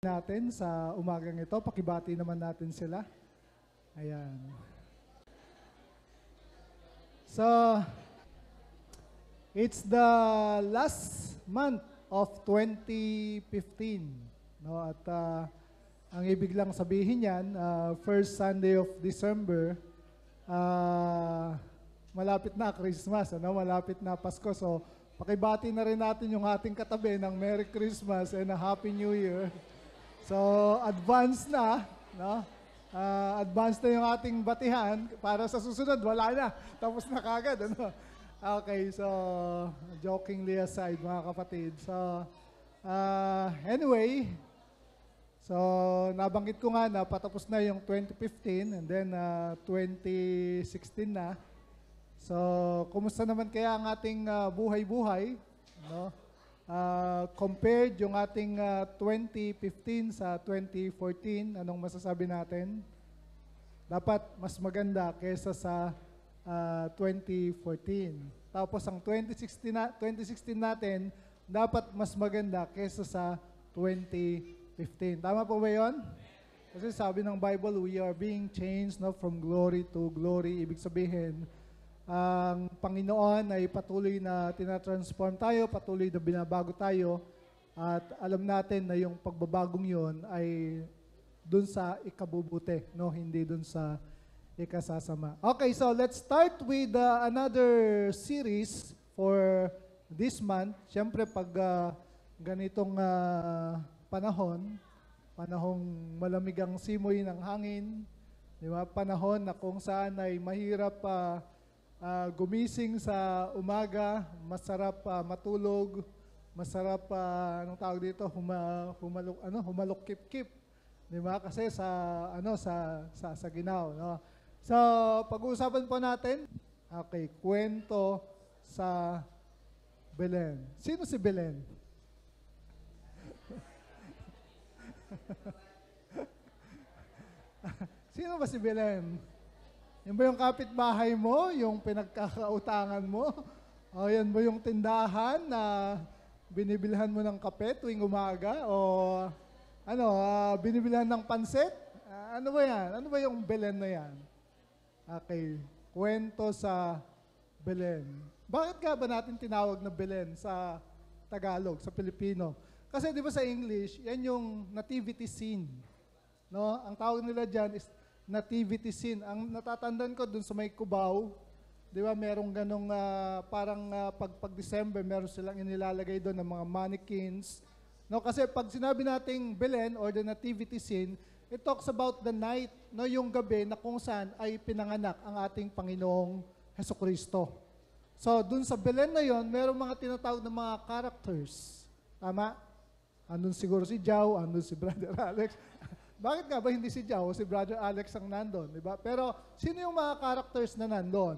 natin sa umagang ito. Pakibati naman natin sila. Ayan. So, it's the last month of 2015. No? At ang ibig lang sabihin yan, first Sunday of December, malapit na Christmas, malapit na Pasko. So, pakibati na rin natin yung ating katabi ng Merry Christmas and a Happy New Year. So, advance na, no? Advance na yung ating batihan para sa susunod, wala na. Tapos na kagad, ano? Okay, so, jokingly aside, mga kapatid. So, anyway, so, nabanggit ko nga na patapos na yung 2015 and then 2016 na. So, kumusta naman kaya ang ating buhay-buhay, no? Compared yung ating 2015 sa 2014, anong masasabi natin? Dapat mas maganda kaysa sa 2014. Tapos ang 2016 natin, dapat mas maganda kaysa sa 2015. Tama po ba yun? Kasi sabi ng Bible, we are being changed, no, from glory to glory. Ibig sabihin, ang Panginoon ay patuloy na tinatransform tayo, patuloy na binabago tayo, at alam natin na yung pagbabagong yon ay dun sa ikabubuti, no? Hindi dun sa ikasasama. Okay, so let's start with another series for this month. Siyempre, pag ganitong panahong malamig ang simoy ng hangin, di ba? Panahon na kung saan ay mahirap gumising sa umaga, masarap matulog, masarap anong tawag dito, humalok-kip-kip, di ba? Kasi sa ginaw, no? So, pag-uusapan po natin, okay, kwento sa Belen. Sino si Belen? Sino ba si Belen? Yan ba yung kapitbahay mo? Yung pinagkakautangan mo? O yan ba yung tindahan na binibilhan mo ng kape tuwing umaga? O binibilhan ng pansit? Ano ba yan? Ano ba yung Belen na yan? Okay, kwento sa Belen. Bakit nga ba natin tinawag na Belen sa Tagalog, sa Pilipino? Kasi di ba sa English, yan yung nativity scene. No? Ang tawag nila dyan is nativity scene. Ang natatandaan ko dun sa may Cubao, di ba, merong ganong pag December, meron silang inilalagay doon ng mga mannequins. No, kasi pag sinabi nating Belen or the nativity scene, it talks about the night, no, yung gabi na kung saan ay pinanganak ang ating Panginoong Hesukristo. So, dun sa Belen na yon, merong mga tinatawag na mga characters. Tama? Andun siguro si Jao, andun si Brother Alex. Bakit nga ba hindi si Jao, si Brother Alex ang nandun, di ba? Pero sino yung mga characters na nandun?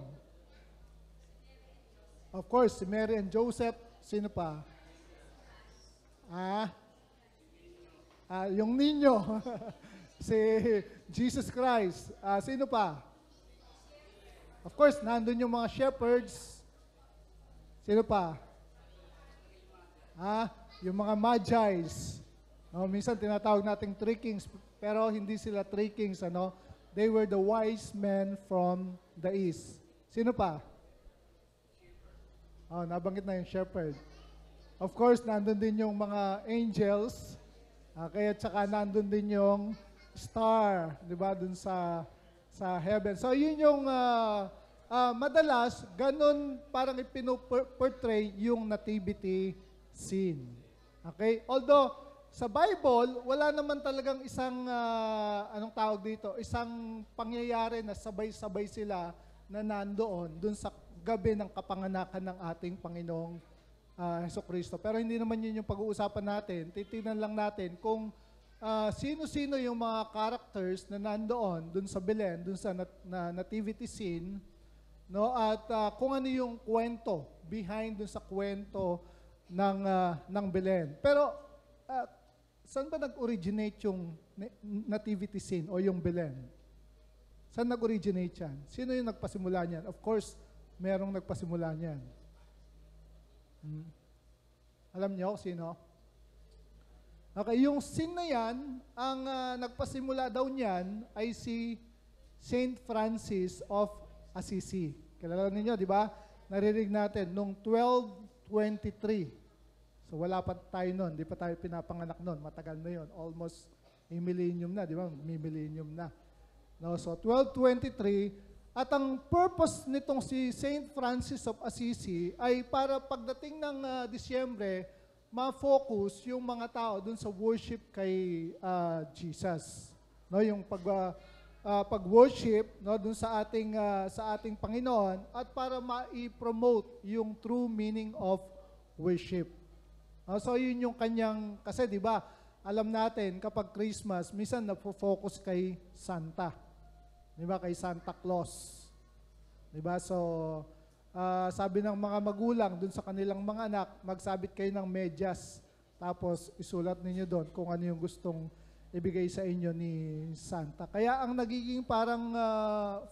Of course, si Mary and Joseph. Sino pa? Yung ninyo. Si Jesus Christ. Sino pa? Of course, nandun yung mga shepherds. Sino pa? Yung mga Magi's. No, minsan tinatawag nating three kings, pero hindi sila three kings, ano? They were the wise men from the east. Sino pa? Nabanggit na yung shepherd. Of course, nandun din yung mga angels. Kaya tsaka nandun din yung star, di ba, dun sa heaven. So, yun yung madalas, ganun parang ipinoportray yung nativity scene. Okay? Although, sa Bible, wala naman talagang isang, anong tawag dito, isang pangyayari na sabay-sabay sila na nandoon dun sa gabi ng kapanganakan ng ating Panginoong Hesukristo. Pero hindi naman yun yung pag-uusapan natin. Titignan lang natin kung sino-sino yung mga characters na nandoon dun sa Belen, dun sa nativity scene, no? At kung ano yung kwento behind dun sa kwento ng Belen. Pero saan ba nag-originate yung nativity scene o yung Belen? Saan nag-originate yan? Sino yung nagpasimula niyan? Of course, merong nagpasimula niyan. Alam niyo sino? Okay, yung sin na yan, ang nagpasimula daw niyan ay si Saint Francis of Assisi. Kilala ninyo, di ba? Narinig natin, nung 1223. So wala pa tayo nun, di pa tayo pinapanganak nun. Matagal na yun, almost a millennium na, di ba? Millennium na. No, so 1223, at ang purpose nitong si Saint Francis of Assisi ay para pagdating ng Disyembre, ma-focus yung mga tao dun sa worship kay Jesus. No, yung pag-worship, no, dun sa ating Panginoon, at para ma-promote yung true meaning of worship. So yun yung kanyang, kasi di ba, alam natin kapag Christmas, minsan na-focus kay Santa. Di ba, kay Santa Claus. Di ba? So sabi ng mga magulang dun sa kanilang mga anak, magsabit kayo ng medyas. Tapos isulat ninyo doon kung ano yung gustong ibigay sa inyo ni Santa. Kaya ang nagiging parang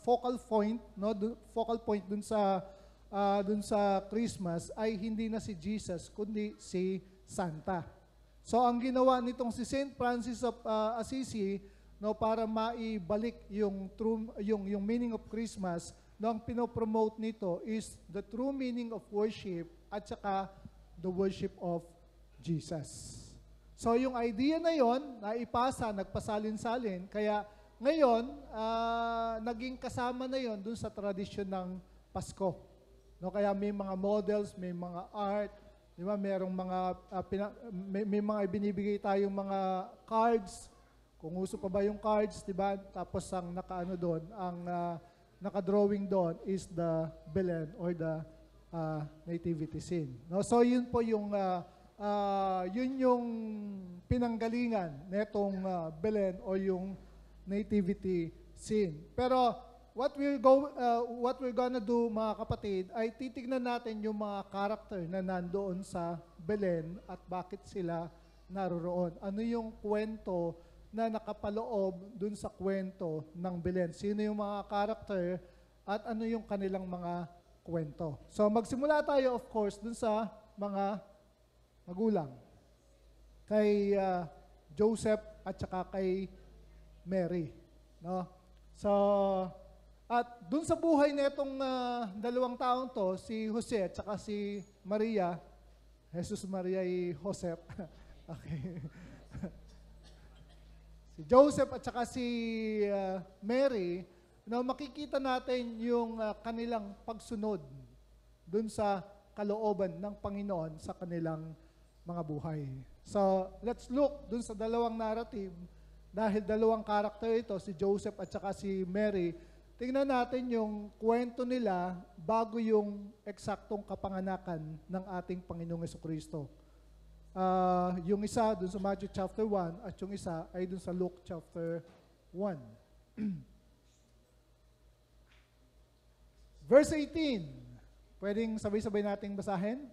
focal point, no, focal point dun sa Christmas ay hindi na si Jesus kundi si Santa. So ang ginawa nitong si Saint Francis of Assisi, no, para maibalik yung meaning of Christmas, no, ang pinopromote nito is the true meaning of worship at saka the worship of Jesus. So yung idea na yon, naipasa, nagpasalin-salin, kaya ngayon, naging kasama na yon dun sa tradisyon ng Pasko. No, kaya may mga models, may mga art, di ba? Merong mga, may mga ibinibigay tayong mga cards, kung uso pa ba yung cards, di ba? Tapos ang nakaano doon, ang naka-drawing doon is the Belen or the nativity scene. No? So yun po yung pinanggalingan netong Belen o yung nativity scene. Pero what we're gonna do, mga kapatid, ay titignan natin yung mga character na nandoon sa Belen at bakit sila naroroon. Ano yung kwento na nakapaloob dun sa kwento ng Belen. Sino yung mga character at ano yung kanilang mga kwento. So magsimula tayo, of course, dun sa mga magulang. Kay Joseph at saka kay Mary. No? So, at dun sa buhay netong dalawang taong to, si Jose at saka si Maria, Jesus, Maria, Joseph. Okay. Si Joseph at saka si Mary, no, makikita natin yung kanilang pagsunod dun sa kalooban ng Panginoon sa kanilang mga buhay. So, let's look dun sa dalawang narrative. Dahil dalawang karakter ito, si Joseph at saka si Mary, tingnan natin yung kwento nila bago yung eksaktong kapanganakan ng ating Panginoong Jesucristo. Yung isa dun sa Matthew chapter 1 at yung isa ay dun sa Luke chapter 1. Verse 18. Pwedeng sabay-sabay nating basahin?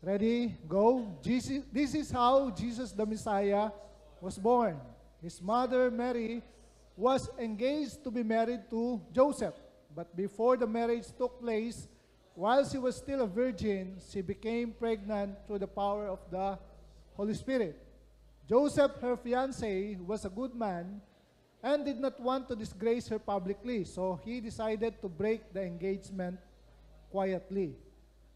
Ready? Go. This is how Jesus the Messiah was born. His mother Mary was engaged to be married to Joseph. But before the marriage took place, while she was still a virgin, she became pregnant through the power of the Holy Spirit. Joseph, her fiancé, was a good man and did not want to disgrace her publicly, so he decided to break the engagement quietly.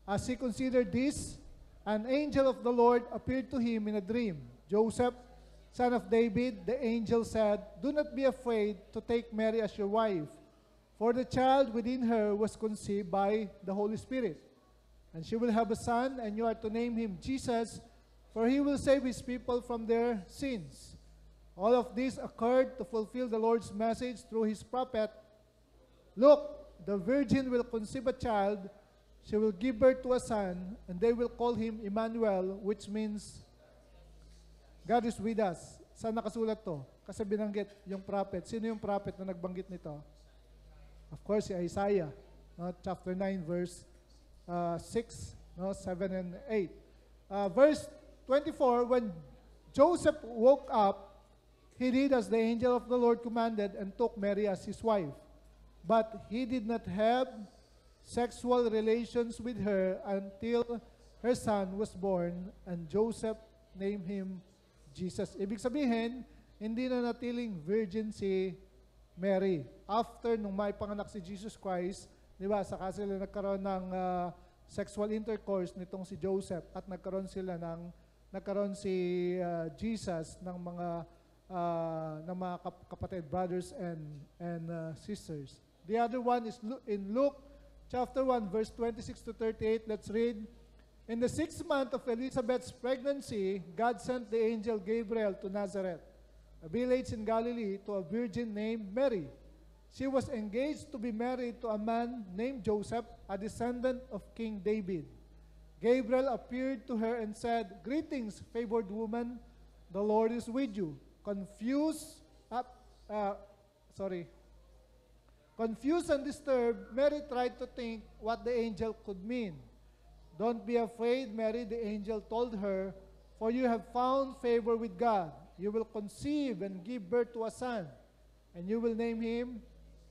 As he considered this, an angel of the Lord appeared to him in a dream. Joseph, son of David, the angel said, "Do not be afraid to take Mary as your wife, for the child within her was conceived by the Holy Spirit. And she will have a son, and you are to name him Jesus, for he will save his people from their sins." All of this occurred to fulfill the Lord's message through his prophet. "Look, the virgin will conceive a child, she will give birth to a son, and they will call him Emmanuel," which means God is with us. Saan nakasulat to? Kasi binanggit yung prophet. Sino yung prophet na nagbanggit nito? Of course, si Isaiah, no? Chapter 9, verse 6, no? 7 and 8. Verse 24, when Joseph woke up, he did as the angel of the Lord commanded and took Mary as his wife. But he did not have sexual relations with her until her son was born, and Joseph named him Jesus. Ibig sabihin, hindi na natiling virgin si Mary. After nung may panganak si Jesus Christ, di ba, saka sila nagkaroon ng sexual intercourse nitong si Joseph at nagkaroon si Jesus ng mga kapatid, brothers and sisters. The other one is in Luke chapter 1, verse 26 to 38. Let's read. In the 6th month of Elizabeth's pregnancy, God sent the angel Gabriel to Nazareth, a village in Galilee, to a virgin named Mary. She was engaged to be married to a man named Joseph, a descendant of King David. Gabriel appeared to her and said, "Greetings, favored woman, the Lord is with you." Confused and disturbed, Mary tried to think what the angel could mean. "Don't be afraid, Mary," the angel told her, "for you have found favor with God. You will conceive and give birth to a son, and you will name him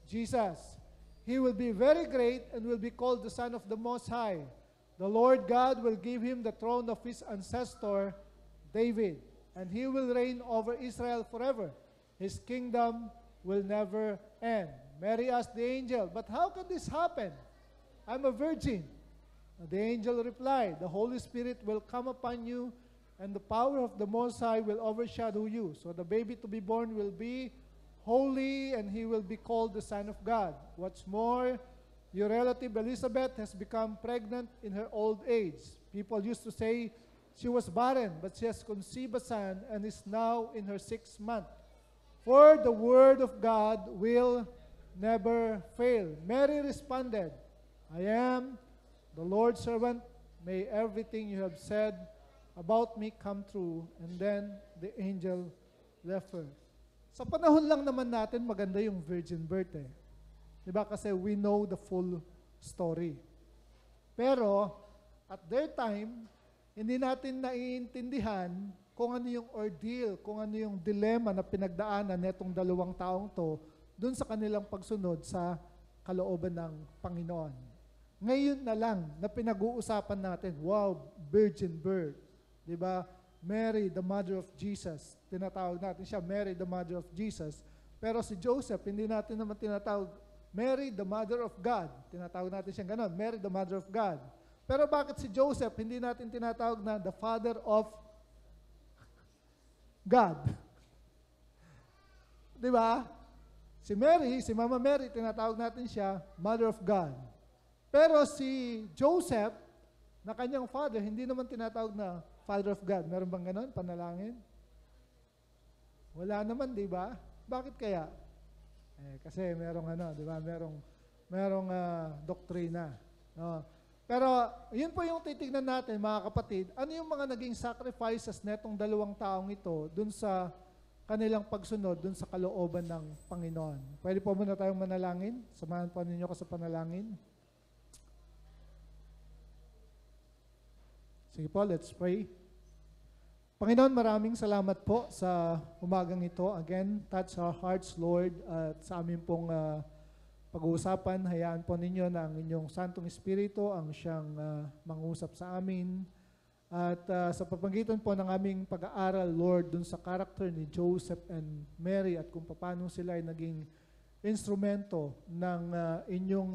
Jesus. He will be very great and will be called the Son of the Most High. The Lord God will give him the throne of his ancestor, David, and he will reign over Israel forever. His kingdom will never end." Mary asked the angel, "But how can this happen? I'm a virgin." The angel replied, "The Holy Spirit will come upon you, and the power of the Most High will overshadow you. So the baby to be born will be holy, and he will be called the Son of God. What's more, your relative Elizabeth has become pregnant in her old age. People used to say she was barren, but she has conceived a son and is now in her 6th month. For the word of God will never fail." Mary responded, "I am the Lord's servant. May everything you have said about me come true." And then the angel left her. Sa panahon lang naman natin, maganda yung virgin birth eh. Diba? Kasi we know the full story. Pero, at their time, hindi natin naiintindihan kung ano yung ordeal, kung ano yung dilemma na pinagdaanan netong dalawang taong to dun sa kanilang pagsunod sa kalooban ng Panginoon. Ngayon na lang na pinag-uusapan natin, wow, virgin birth. Diba? Mary, the mother of Jesus. Tinatawag natin siya, Mary, the mother of Jesus. Pero si Joseph, hindi natin naman tinatawag, Mary, the mother of God. Tinatawag natin siya ganon, Mary, the mother of God. Pero bakit si Joseph, hindi natin tinatawag na the father of God? Diba? Si Mary, si Mama Mary, tinatawag natin siya, mother of God. Pero si Joseph, na kanyang father, hindi naman tinatawag na Father of God. Meron bang ganon? Panalangin? Wala naman, di ba? Bakit kaya? Kasi merong di ba? Merong doktrina. No? Pero, yun po yung titignan natin, mga kapatid. Ano yung mga naging sacrifices netong dalawang taong ito dun sa kanilang pagsunod, dun sa kalooban ng Panginoon? Pwede po muna tayong manalangin? Samahan po ninyo ko sa panalangin. Sige po, let's pray. Panginoon, maraming salamat po sa umagang ito. Again, touch our hearts, Lord, at sa amin pong pag-uusapan, hayaan po ninyo na ang inyong Santong Espiritu ang siyang mangusap sa amin. At sa pamamagitan po ng aming pag-aaral, Lord, dun sa character ni Joseph and Mary at kung paano sila ay naging instrumento ng inyong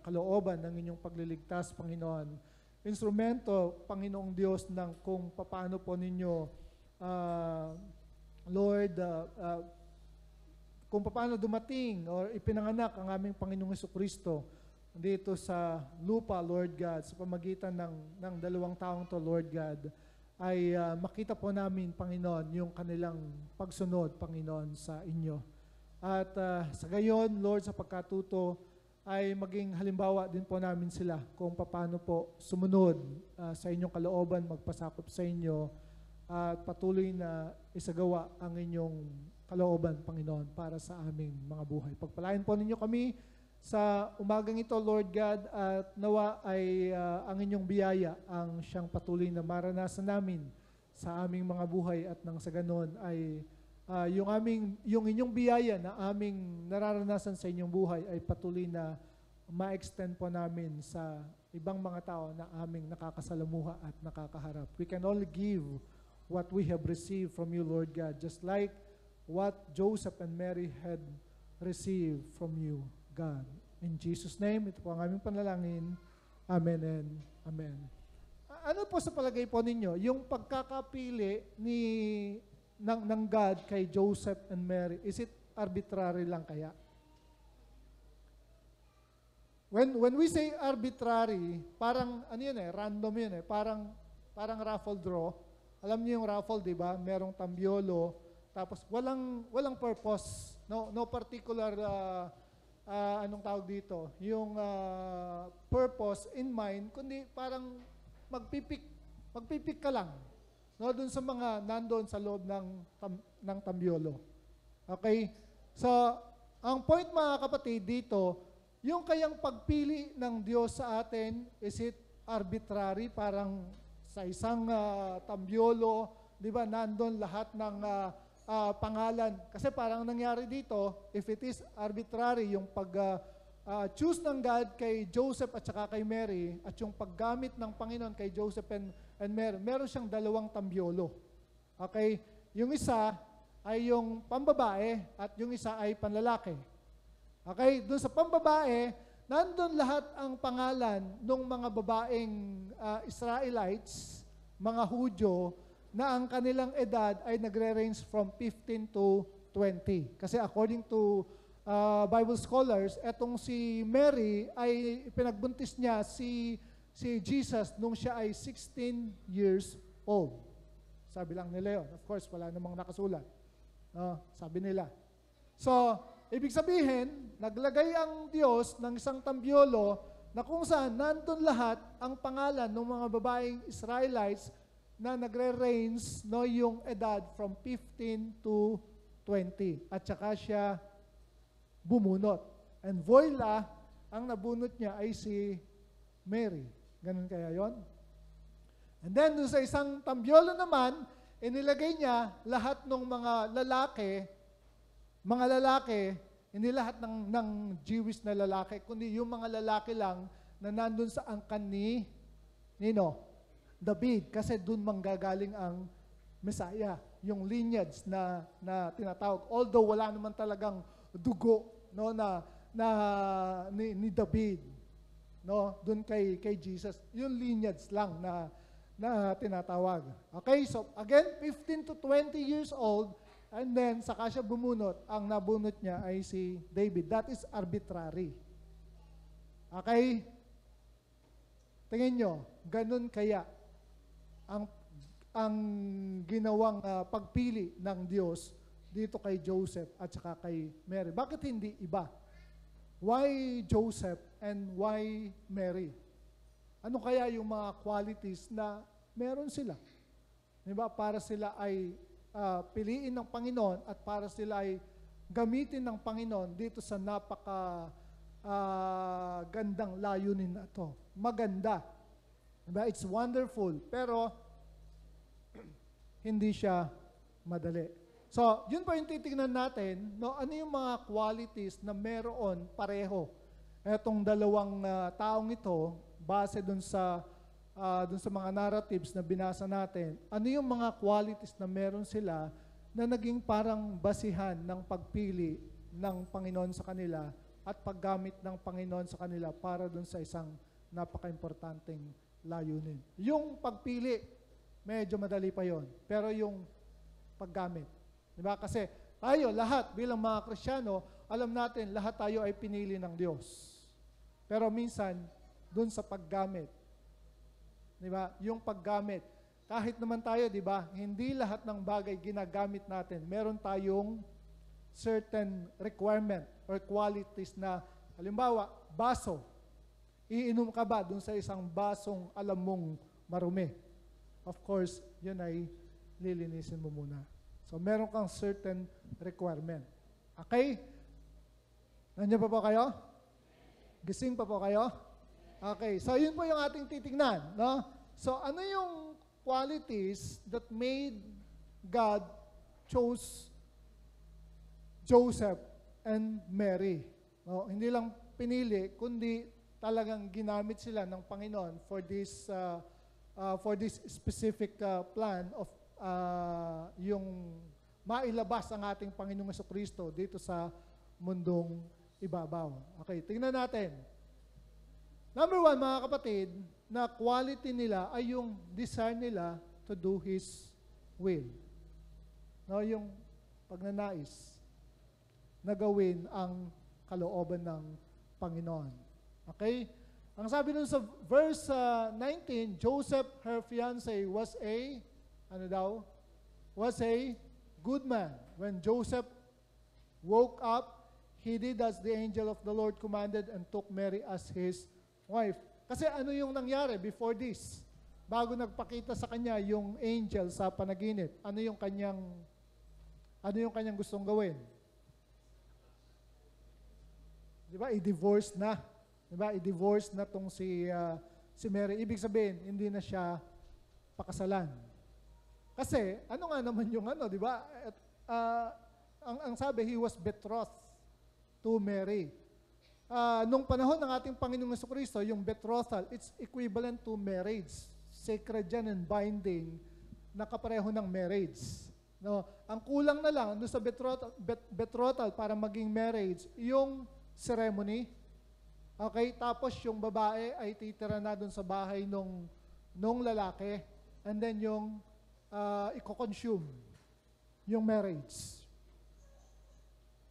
kalooban, ng inyong pagliligtas, Panginoon. Instrumento, Panginoong Diyos, ng kung paano po ninyo, Lord, kung paano dumating or ipinanganak ang aming Panginoong Jesucristo dito sa lupa, Lord God, sa pamagitan ng dalawang taong to, Lord God, ay makita po namin, Panginoon, yung kanilang pagsunod, Panginoon, sa inyo. At sa gayon, Lord, sa pagkatuto, ay maging halimbawa din po namin sila kung paano po sumunod sa inyong kalooban, magpasakop sa inyo at patuloy na isagawa ang inyong kalooban, Panginoon, para sa aming mga buhay. Pagpalain po ninyo kami sa umagang ito, Lord God, at nawa ay ang inyong biyaya ang siyang patuloy na maranasan namin sa aming mga buhay at nang sa ganon ay yung inyong biyaya na aming nararanasan sa inyong buhay ay patuloy na ma-extend po namin sa ibang mga tao na aming nakakasalamuha at nakakaharap. We can only give what we have received from you, Lord God, just like what Joseph and Mary had received from you, God. In Jesus' name, ito po ang aming panalangin. Amen and amen. Ano po sa palagay po ninyo, yung pagkakapili ng God kay Joseph and Mary, is it arbitrary lang kaya? When we say arbitrary, parang ano yun random yun parang raffle draw. Alam niyo yung raffle, di ba? Merong tambiolo, tapos walang purpose, no particular anong tawag dito, yung purpose in mind, kundi parang magpipik ka lang, no, dun sa mga nandoon sa loob ng tambiolo. Okay? So, ang point mga kapatid dito, yung kayang pagpili ng Diyos sa atin, is it arbitrary? Parang sa isang tambiolo, di ba, nandun lahat ng pangalan. Kasi parang nangyari dito, if it is arbitrary, yung choose ng God kay Joseph at saka kay Mary, at yung paggamit ng Panginoon kay Joseph and Mary, meron siyang dalawang tambiolo. Okay? Yung isa ay yung pambabae at yung isa ay panlalaki. Okay? Doon sa pambabae, nandun lahat ang pangalan ng mga babaeng Israelites, mga Hudyo, na ang kanilang edad ay nagre-range from 15 to 20. Kasi according to Bible scholars, etong si Mary ay pinagbuntis niya si Jesus nung siya ay 16 years old. Sabi lang nila yun. Of course, wala namang nakasulat. No, sabi nila. So, ibig sabihin, naglagay ang Diyos ng isang tambiolo na kung saan nandun lahat ang pangalan ng mga babaeng Israelites na nagre-range, no, yung edad from 15 to 20. At saka siya bumunot. And voila, ang nabunot niya ay si Mary. Ganun kaya yon? And then, doon sa isang tambiolo naman, inilagay niya lahat ng mga lalaki, hindi lahat ng Jewish na lalaki, kundi yung mga lalaki lang na nandun sa angkan ni David, kasi doon manggagaling ang Messiah, yung lineage na tinatawag. Although wala naman talagang dugo, no, ni David, no, doon kay Jesus. Yung lineage lang na tinatawag. Okay, so again, 15 to 20 years old, and then saka siya bumunot. Ang nabunot niya ay si David. That is arbitrary. Okay? Tingin nyo, ganun kaya ang ginawang pagpili ng Diyos dito kay Joseph at saka kay Mary. Bakit hindi iba? Why Joseph and why Mary? Ano kaya yung mga qualities na meron sila? Diba? Para sila ay piliin ng Panginoon at para sila ay gamitin ng Panginoon dito sa napaka gandang layunin na ito. Maganda. Diba? It's wonderful. Pero hindi siya madali. So, yun po yung titignan natin, no? Ano yung mga qualities na meron pareho etong dalawang taong ito base dun sa mga narratives na binasa natin. Ano yung mga qualities na meron sila na naging parang basihan ng pagpili ng Panginoon sa kanila at paggamit ng Panginoon sa kanila para dun sa isang napaka-importanteng layunin. Yung pagpili, medyo madali pa yon. Pero yung paggamit, diba? Kasi tayo, lahat bilang mga Kristiyano, alam natin, lahat tayo ay pinili ng Diyos. Pero minsan, dun sa paggamit, diba? Yung paggamit, kahit naman tayo, diba? Hindi lahat ng bagay ginagamit natin. Meron tayong certain requirement or qualities na, halimbawa, baso. Iinom ka ba dun sa isang basong alam mong marumi? Of course, yun ay lilinisin mo muna. So, meron kang certain requirement. Okay? Nandiyan pa po kayo? Gising pa po kayo? Okay. So, yun po yung ating titignan. No? So, ano yung qualities that made God chose Joseph and Mary? No? Hindi lang pinili, kundi talagang ginamit sila ng Panginoon for this specific plan of yung mailabas ang ating Panginoong Jesucristo dito sa mundong ibabaw. Okay, tingnan natin. Number 1, mga kapatid, na quality nila ay yung desire nila to do His will. No, yung pagnanais na gawin ang kalooban ng Panginoon. Okay? Ang sabi nun sa verse 19, Joseph, her fiancé, was a good man. When Joseph woke up, he did as the angel of the Lord commanded and took Mary as his wife. Kasi ano yung nangyari before this? Bago nagpakita sa kanya yung angel sa panaginip, ano yung kanyang gustong gawin? Di ba? I-divorce na. Di ba? I-divorce na tong si Mary. Ibig sabihin, hindi na siya pakasalan. Kasi, ano nga naman yung di ba? Ang sabi, he was betrothed to Mary. Nung panahon ng ating Panginoong Jesucristo, yung betrothal, it's equivalent to marriage. Sacred yan and binding na kapareho ng marriage. No? Ang kulang na lang doon sa betrothal para maging marriage, yung ceremony. Okay? Tapos yung babae ay titira na doon sa bahay nung lalaki. And then yung i-consume yung marriage.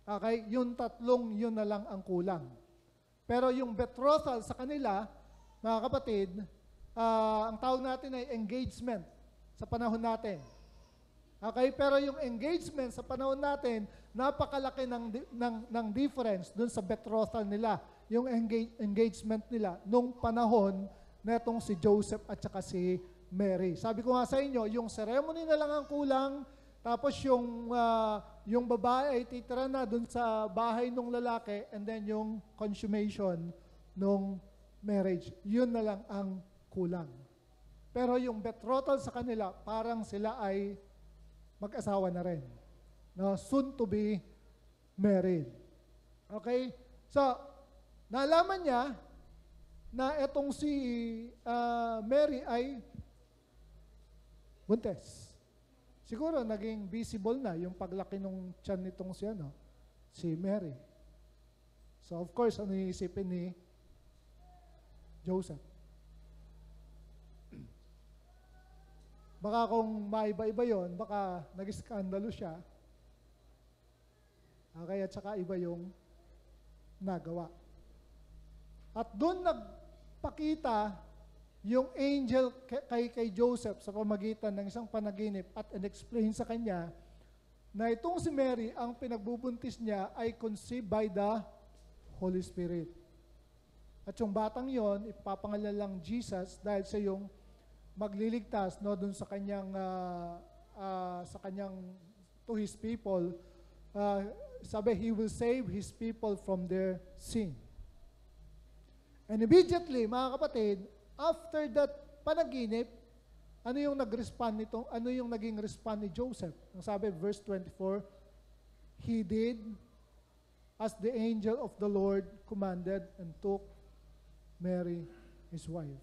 Okay? Yung tatlong yun na lang ang kulang. Pero yung betrothal sa kanila, mga kapatid, ang tawag natin ay engagement sa panahon natin. Okay? Pero yung engagement sa panahon natin, napakalaki ng difference dun sa betrothal nila, yung engagement nila nung panahon na itong si Joseph at saka si Mary. Sabi ko nga sa inyo, yung ceremony na lang ang kulang, tapos yung babae ay titira na dun sa bahay ng lalaki, and then yung consummation ng marriage. Yun na lang ang kulang. Pero yung betrothal sa kanila, parang sila ay mag-asawa na rin. No? Soon to be married. Okay? So, nalaman niya na itong si Mary ay buntes. Siguro naging visible na yung paglaki ng tiyan nitong si Mary. So of course, ano iisipin ni Joseph? Baka kung maiba-iba yon, baka nag-iskandalo siya. Okay, at saka iba yung nagawa. At doon nagpakita yung angel kay Joseph sa pamagitan ng isang panaginip at in-explain sa kanya na itong si Mary, ang pinagbubuntis niya ay conceived by the Holy Spirit. At yung batang yon, ipapangalan lang Jesus dahil siya yung magliligtas doon sa kanyang to his people. Sabi, he will save his people from their sin. And immediately, mga kapatid, after that panaginip, ano yung nag-respond nito? Ano yung naging respond ni Joseph? Ang sabi, verse 24, he did as the angel of the Lord commanded and took Mary, his wife.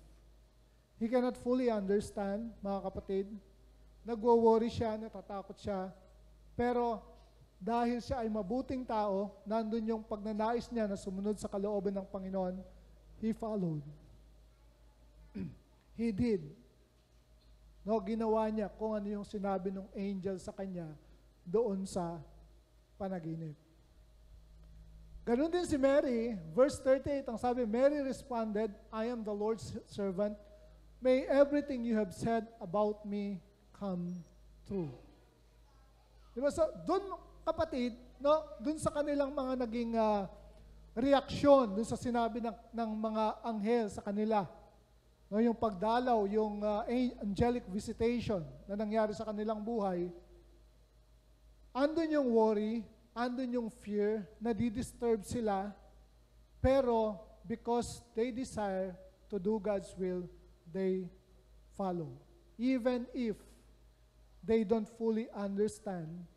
He cannot fully understand, mga kapatid. Nagwo-worry siya, natatakot siya. Pero dahil siya ay mabuting tao, nandun yung pagnanais niya na sumunod sa kalooban ng Panginoon, he followed. He did. No, ginawa niya kung ano yung sinabi ng angel sa kanya doon sa panaginip. Ganun din si Mary, verse 38, ang sabi, Mary responded, I am the Lord's servant. May everything you have said about me come true. Diba? So, doon, kapatid, no, doon sa kanilang mga naging reaksyon, doon sa sinabi ng mga anghel sa kanila, no, yung pagdalaw, yung angelic visitation na nangyari sa kanilang buhay, andun yung worry, andun yung fear, na di-disturb sila, pero because they desire to do God's will, they follow. Even if they don't fully understand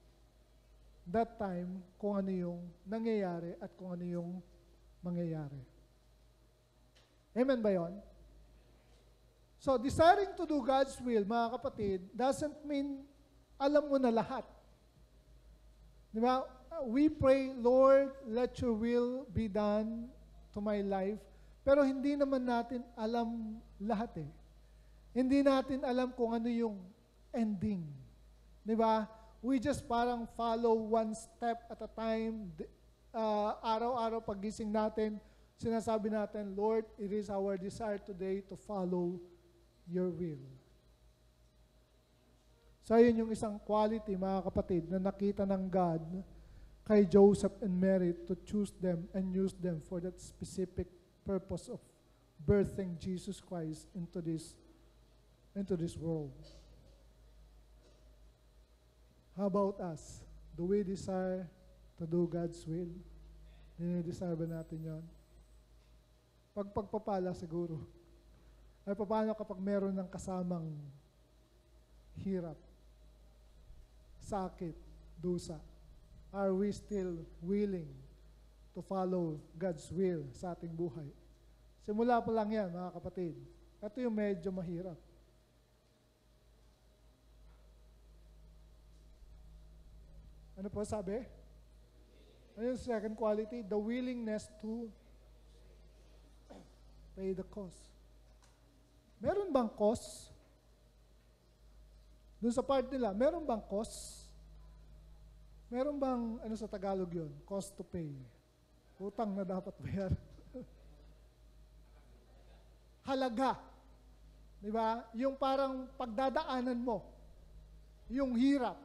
that time kung ano yung nangyayari at kung ano yung mangyayari. Amen ba yun? So, desiring to do God's will, mga kapatid, doesn't mean alam mo na lahat. Di ba? We pray, Lord, let your will be done to my life. Pero hindi naman natin alam lahat eh. Hindi natin alam kung ano yung ending. Di ba? We just parang follow one step at a time. Araw-araw pagising natin, sinasabi natin, Lord, it is our desire today to follow your will. So, yun yung isang quality, mga kapatid, na nakita ng God kay Joseph and Mary to choose them and use them for that specific purpose of birthing Jesus Christ into this world. How about us? Do we desire to do God's will? Dinidesire ba natin yon? Pagpapala siguro. Ay paano kapag meron ng kasamang hirap, sakit, dusa? Are we still willing to follow God's will sa ating buhay? Simula pa lang yan, mga kapatid. Ito yung medyo mahirap. Ano po sabi? Ano yung second quality? The willingness to pay the cost. Meron bang cost? Doon sa part nila, meron bang cost? Meron bang, ano sa Tagalog yun? Cost to pay. Utang na dapat bayar. Halaga. Di ba? Yung parang pagdadaanan mo. Yung hirap.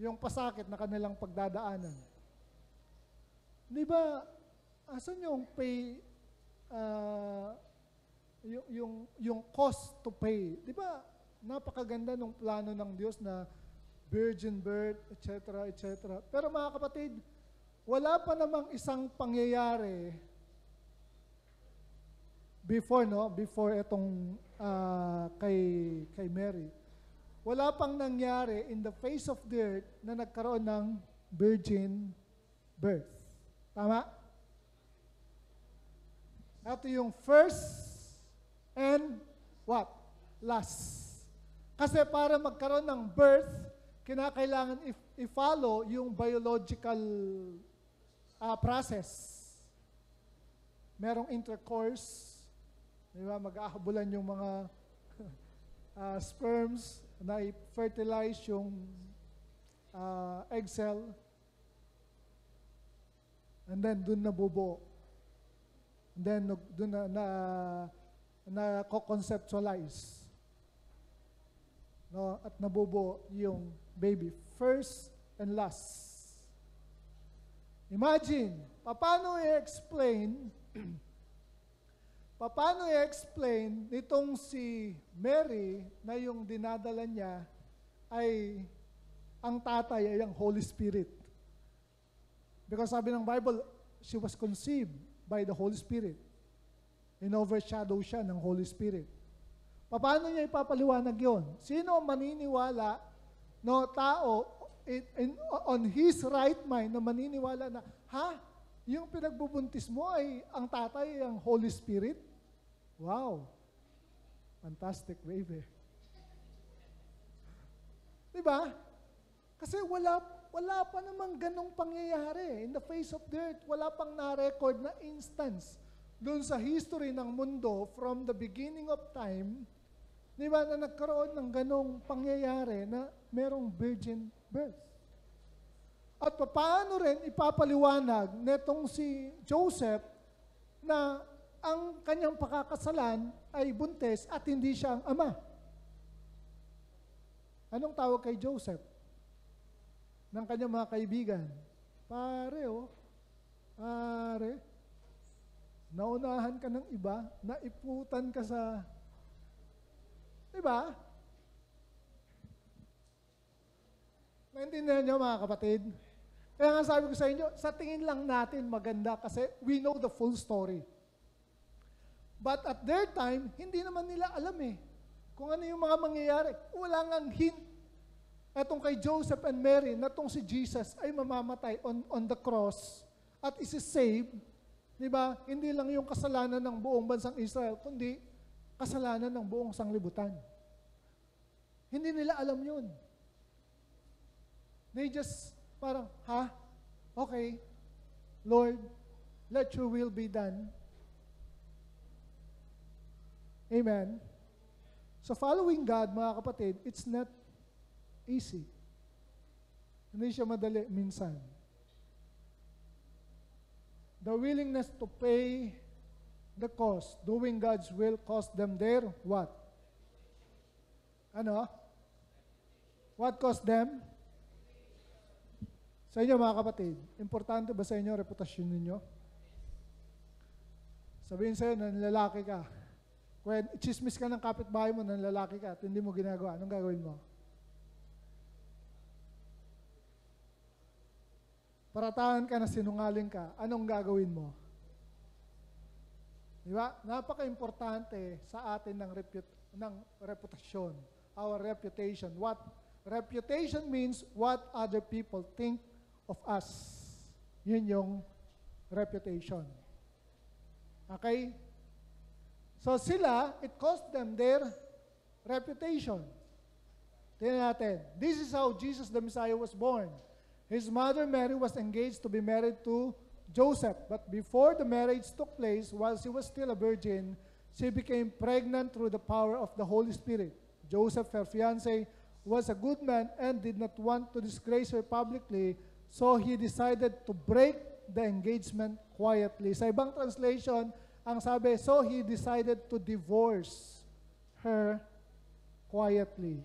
Yung pasakit na kanilang pagdadaanan. Di ba, asan yung pay, yung cost to pay? Di ba, napakaganda ng plano ng Diyos na virgin birth, etc., etc. Pero mga kapatid, wala pa namang isang pangyayari before itong kay Mary. Wala pang nangyari in the face of the earth na nagkaroon ng virgin birth. Tama? Ito yung first and what? Last. Kasi para magkaroon ng birth, kinakailangan i-follow yung biological process. Merong intercourse, di ba? Mag-ahabulan yung mga sperms na i-fertilize yung egg cell. And then, dun nabubuo. And then, dun na conceptualize. No? At nabubuo yung baby. First and last. Imagine, paano i-explain nitong si Mary na yung dinadala niya ay ang tatay ay ang Holy Spirit. Because sabi ng Bible, she was conceived by the Holy Spirit. In-overshadow siya ng Holy Spirit. Paano niya ipapaliwanag yun? Sino maniniwala, no, tao, on his right mind, na maniniwala na, yung pinagbubuntis mo ay ang tatay, ang Holy Spirit? Wow. Fantastic, baby. Diba? Kasi wala pa namang ganong pangyayari. In the face of the earth, wala pang na-record na instance doon sa history ng mundo from the beginning of time, di ba, na nagkaroon ng ganong pangyayari na merong virgin birth. At paano rin ipapaliwanag netong si Joseph na ang kanyang pakakasalan ay buntis at hindi siya ang ama? Anong tawag kay Joseph? Ng kanyang mga kaibigan? Pare, naunahan ka ng iba, naiputan ka sa, diba? Naintindihan niyo, mga kapatid? Kaya nga sabi ko sa inyo, sa tingin lang natin maganda kasi we know the full story. But at their time, hindi naman nila alam kung ano yung mga mangyayari. Wala ngang hint. Etong kay Joseph and Mary, na tong si Jesus ay mamamatay on the cross at isi-save. Diba? Hindi lang yung kasalanan ng buong bansang Israel, kundi kasalanan ng buong sanglibutan. Hindi nila alam yun. They just parang, okay, Lord, let your will be done. Amen. So following God, mga kapatid, it's not easy. Hindi siya madali minsan. The willingness to pay the cost, doing God's will, cost them their what? Ano? What cost them? Sa inyo mga kapatid, importante ba sa inyo reputasyon ninyo? Sabihin sa'yo na lalaki ka. Kung chismis ka ng kapitbahay mo na lalaki ka at hindi mo ginagawa, anong gagawin mo? Paratahan ka na sinungaling ka, anong gagawin mo? Di ba? Napaka-importante sa atin ng reputasyon. Our reputation. What reputation means what other people think of us. Yun yung reputation. Okay? So sila, it cost them their reputation. Tingnan natin. This is how Jesus the Messiah was born. His mother Mary was engaged to be married to Joseph. But before the marriage took place, while she was still a virgin, she became pregnant through the power of the Holy Spirit. Joseph, her fiancé, was a good man and did not want to disgrace her publicly, so he decided to break the engagement quietly. Sa ibang translation, ang sabi, so he decided to divorce her quietly.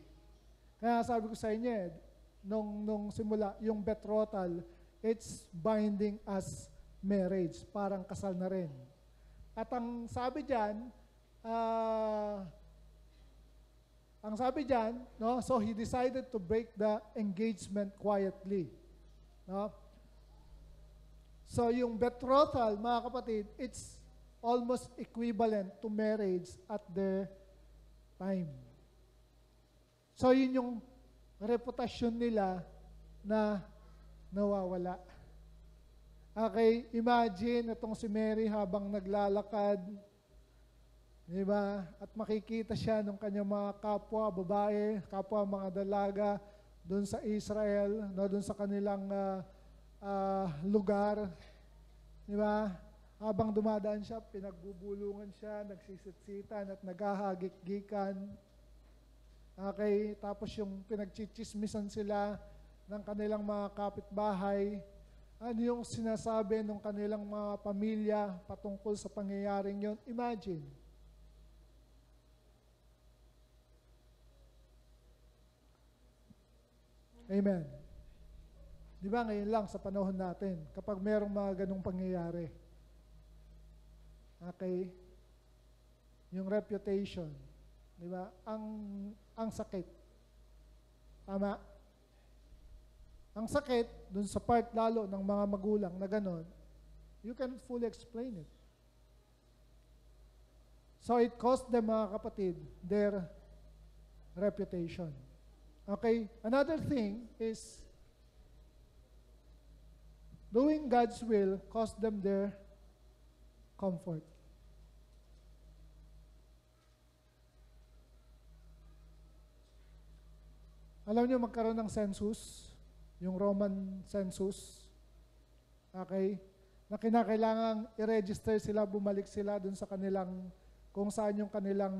Kaya sabi ko sa inyo, nung simula, yung betrothal, it's binding as marriage. Parang kasal na rin. At ang sabi dyan, no, so he decided to break the engagement quietly. No? So yung betrothal, mga kapatid, it's almost equivalent to marriage at their time. So yun yung reputasyon nila na nawawala. Okay, imagine itong si Mary habang naglalakad, di ba? At makikita siya ng kanyang mga kapwa, babae, kapwa mga dalaga doon sa Israel, no, doon sa kanilang lugar. Di ba? Habang dumadaan siya, pinagbubulungan siya, nagsisitsitan at naghahagik-gikan. Okay, tapos yung pinagchichismisan sila ng kanilang mga kapitbahay. Ano yung sinasabi ng kanilang mga pamilya patungkol sa pangyayaring yon? Imagine. Amen. Di ba ngayon lang sa panahon natin, kapag merong mga ganong pangyayari, okay, yung reputation, di ba, ang sakit. Tama? Ang sakit, dun sa part lalo ng mga magulang na ganon, you can fully explain it. So it cost them, mga kapatid, their reputation. Okay? Another thing is, doing God's will cost them their comfort. Alam niyo magkaroon ng census, yung Roman census, okay, na kinakailangang i-register sila, bumalik sila dun sa kanilang, kung saan yung kanilang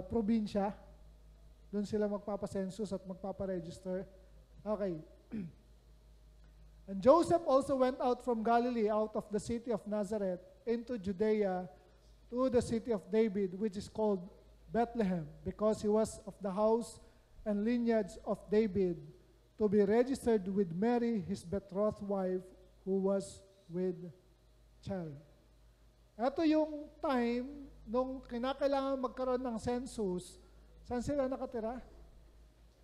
probinsya, dun sila magpapasensus at magpaparegister. Okay. And Joseph also went out from Galilee, out of the city of Nazareth, into Judea, to the city of David, which is called Bethlehem, because he was of the house and lineage of David, to be registered with Mary, his betrothed wife, who was with child. Ito yung time nung kinakailangan magkaroon ng census. Saan sila nakatira?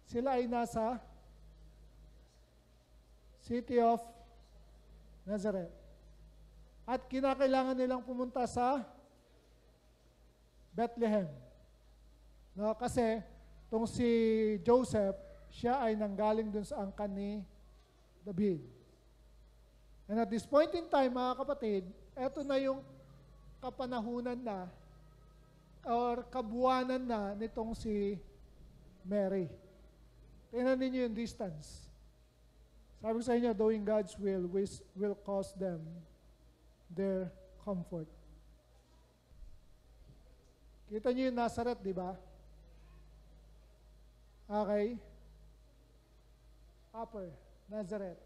Sila ay nasa city of Nazareth. At kinakailangan nilang pumunta sa Bethlehem. No, kasi itong si Joseph, siya ay nanggaling dun sa angkan ni David. And at this point in time, mga kapatid, eto na yung kapanahunan na or kabuwanan na nitong si Mary. tingnan ninyo yung distance. Sabi ko sa inyo, doing God's will cause them their comfort. Kita niyo yung Nazareth, di ba? Okay. Upper, Nazareth.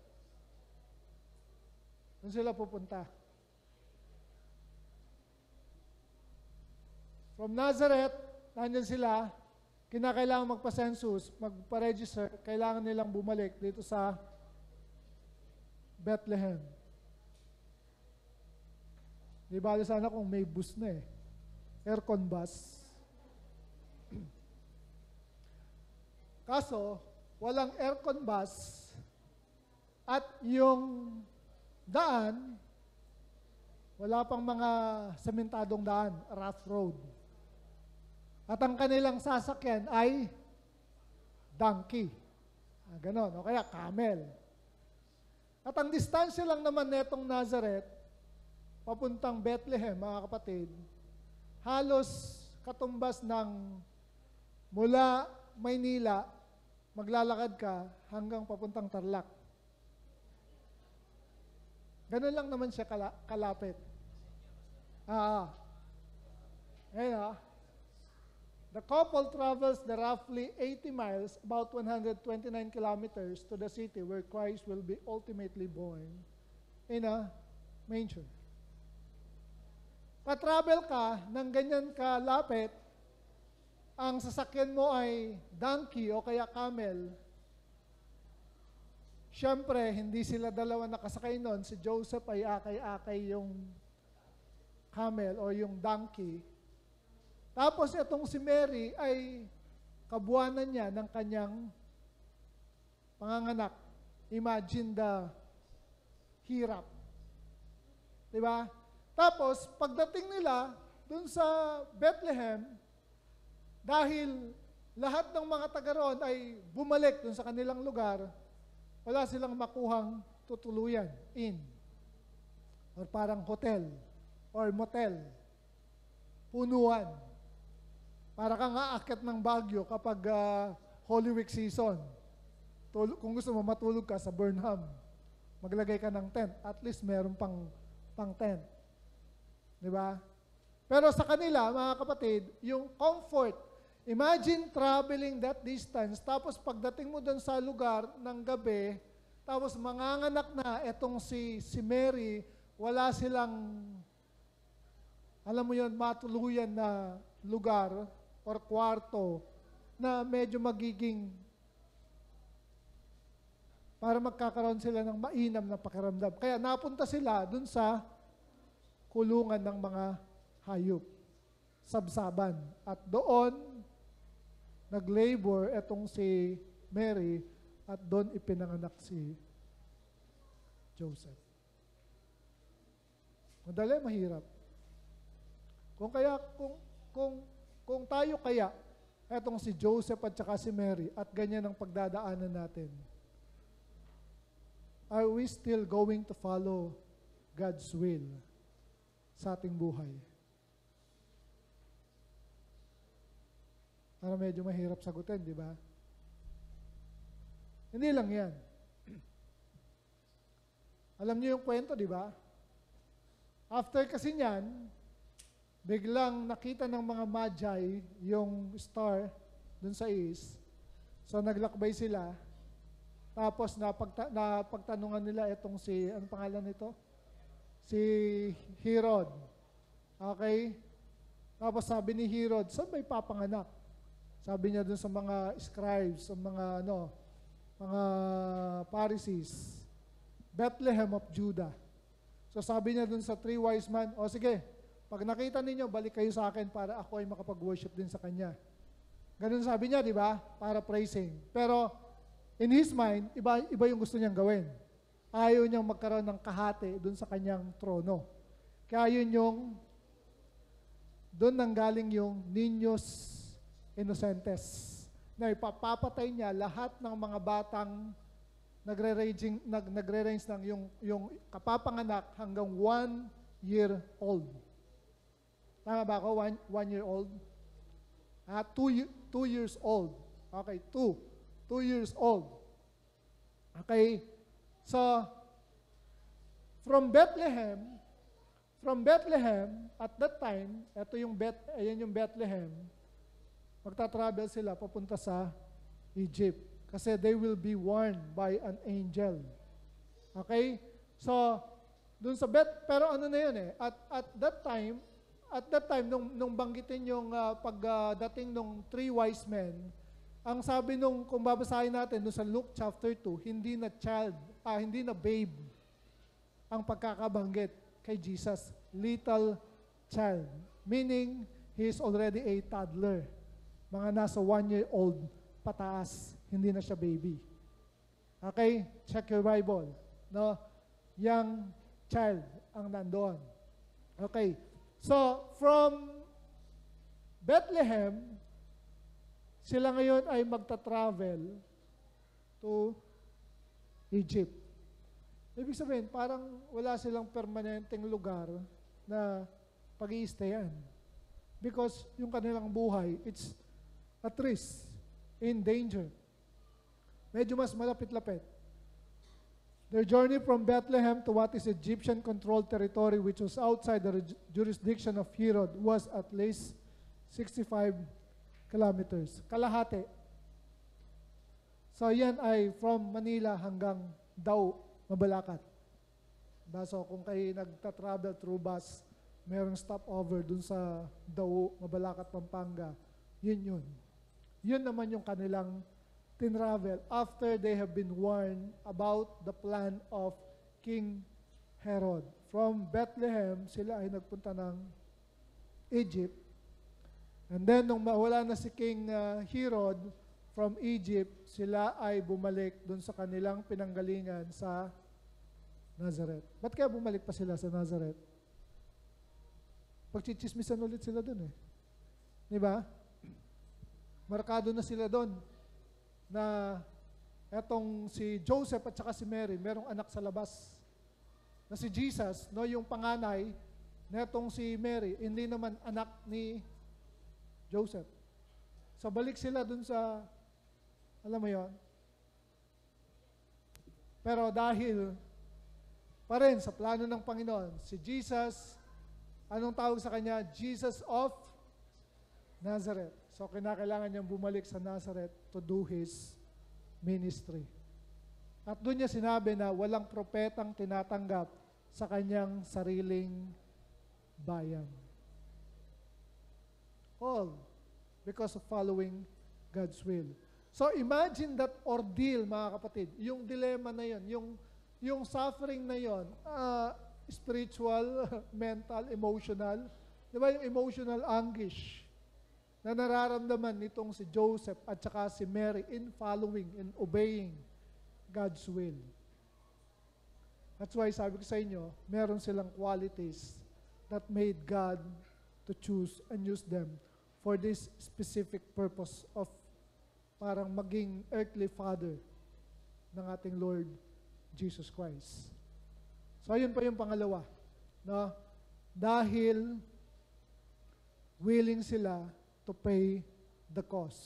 Doon sila pupunta. From Nazareth, nandyan sila, kinakailangan magpa-census, magpa-register, kailangan nilang bumalik dito sa Bethlehem. Di bali sana kung may bus na eh. Aircon bus. Kaso, walang aircon bus at yung daan, wala pang mga sementadong daan, rough road. At ang kanilang sasakyan ay donkey. Ganon, o kaya camel. At ang distansya lang naman netong Nazareth, papuntang Bethlehem, mga kapatid, halos katumbas ng mula Maynila, maglalakad ka hanggang papuntang Tarlac. Ganun lang naman siya kalapit. Ngayon, the couple travels the roughly 80 miles, about 129 kilometers to the city where Christ will be ultimately born in a manger. Pa-travel ka ng ganyan kalapit, ang sasakyan mo ay donkey o kaya camel. Siyempre, hindi sila dalawa nakasakay nun. Si Joseph ay akay-akay yung camel o yung donkey. Tapos itong si Mary ay kabuanan niya ng kanyang panganganak. Imagine the hirap. Diba? Tapos, pagdating nila dun sa Bethlehem, dahil lahat ng mga taga roon ay bumalik dun sa kanilang lugar, wala silang makuhang tutuluyan, inn, or parang hotel, or motel, punuan. Para kang aakyat ng Baguio kapag Holy Week season. Kung gusto mo matulog ka sa Burnham, maglagay ka ng tent, at least meron pang tent. Di ba? Pero sa kanila, mga kapatid, yung comfort, imagine traveling that distance, tapos pagdating mo doon sa lugar ng gabi, tapos manganganak na etong si Mary, wala silang, alam mo yun, matuluyan na lugar or kwarto na medyo magiging para magkakaroon sila ng mainam na pakiramdam. Kaya napunta sila dun sa kulungan ng mga hayop, sabsaban. At doon, nag-labor etong si Mary at doon ipinanganak si Joseph. Madali, mahirap. Kung tayo kaya, etong si Joseph at saka si Mary at ganyan ang pagdadaanan natin, are we still going to follow God's will sa ating buhay? Para medyo mahirap sagutin, di ba? Hindi lang yan. Alam niyo yung kwento, di ba? After kasi niyan, biglang nakita ng mga magi yung star dun sa east. So naglakbay sila. Tapos napagtanungan nila itong si, ano pangalan nito? Si Herod. Okay? Tapos sabi ni Herod, saan ba ipapanganak? Sabi niya dun sa mga scribes, sa mga mga Pharisees, Bethlehem of Judah. So sabi niya dun sa 3 wise men, o sige, pag nakita ninyo, balik kayo sa akin para ako ay makapag-worship din sa Kanya. Ganun sabi niya, di ba? Para praising. Pero in his mind, iba yung gusto niyang gawin. Ayaw niyang magkaroon ng kahati dun sa Kanyang trono. Kaya yun yung, dun nanggaling yung niños innocentes, na ipapapatay niya lahat ng mga batang nagre-range ng yung kapapanganak hanggang 1 year old. Tama ba ako? 1 year old? 2 years old. Okay, 2 2 years old. Okay? So, from Bethlehem, at that time, ayan yung Bethlehem, magta-travel sila papunta sa Egypt. Kasi they will be warned by an angel. Okay? So, dun sa pero ano na yun eh, at that time, nung banggitin yung pagdating nung 3 wise men, ang sabi kung babasahin natin dun sa Luke chapter 2, hindi na babe ang pagkakabanggit kay Jesus, little child. Meaning, he is already a toddler. Mga nasa 1-year-old pataas, hindi na siya baby. Okay? Check your Bible. No? Young child ang nandoon. Okay. So, from Bethlehem, sila ngayon ay magta-travel to Egypt. Ibig sabihin, parang wala silang permanenteng lugar na pag-i-stayan. Because yung kanilang buhay, it's at risk, in danger. Medyo mas malapit-lapit. Their journey from Bethlehem to what is Egyptian-controlled territory, which was outside the jurisdiction of Herod, was at least 65 kilometers. Kalahati. So yan ay from Manila hanggang Dao, Mabalacat. So kung kayo nagta-travel through bus, mayroong stopover dun sa Dao, Mabalacat, Pampanga, yun. Yun naman yung kanilang tinravel after they have been warned about the plan of King Herod. From Bethlehem, sila ay nagpunta ng Egypt. And then, nung mawala na si King Herod from Egypt, sila ay bumalik dun sa kanilang pinanggalingan sa Nazareth. Ba't kaya bumalik pa sila sa Nazareth? Pagchichismisan ulit sila dun eh. Di ba? Markado na sila doon na etong si Joseph at saka si Mary, merong anak sa labas. Na si Jesus, no, yung panganay, na etong si Mary, hindi naman anak ni Joseph. So balik sila doon sa, alam mo yon. Pero dahil pa rin sa plano ng Panginoon, si Jesus, anong tawag sa kanya? Jesus of Nazareth. So, kinakailangan niyang bumalik sa Nazareth to do His ministry. At doon niya sinabi na walang propetang tinatanggap sa kanyang sariling bayan. All because of following God's will. So, imagine that ordeal, mga kapatid. Yung dilemma na yun, yung suffering na yun, spiritual, mental, emotional. Di ba yung emotional anguish na nararamdaman nitong si Joseph at saka si Mary in following and obeying God's will. That's why sabi ko sa inyo, meron silang qualities that made God to choose and use them for this specific purpose of parang maging earthly father ng ating Lord Jesus Christ. So, ayun pa yung pangalawa. No? Dahil willing sila to pay the cost.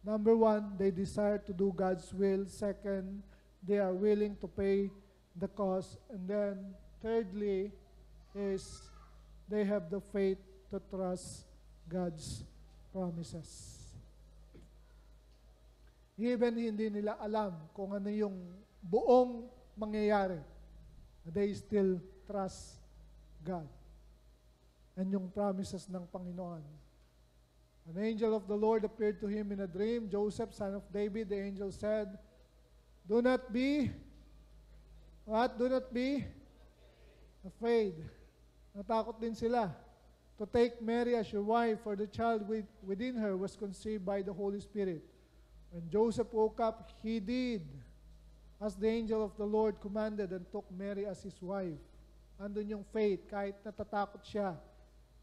Number 1, they desire to do God's will. Second, they are willing to pay the cost. And then, thirdly, is they have the faith to trust God's promises. Even hindi nila alam kung ano yung buong mangyayari, they still trust God and yung promises ng Panginoon. An angel of the Lord appeared to him in a dream. Joseph, son of David, the angel said, Do not be afraid. Natakot din sila to take Mary as your wife, for the child within her was conceived by the Holy Spirit. When Joseph woke up, he did as the angel of the Lord commanded and took Mary as his wife. Andun yung faith, kahit natatakot siya.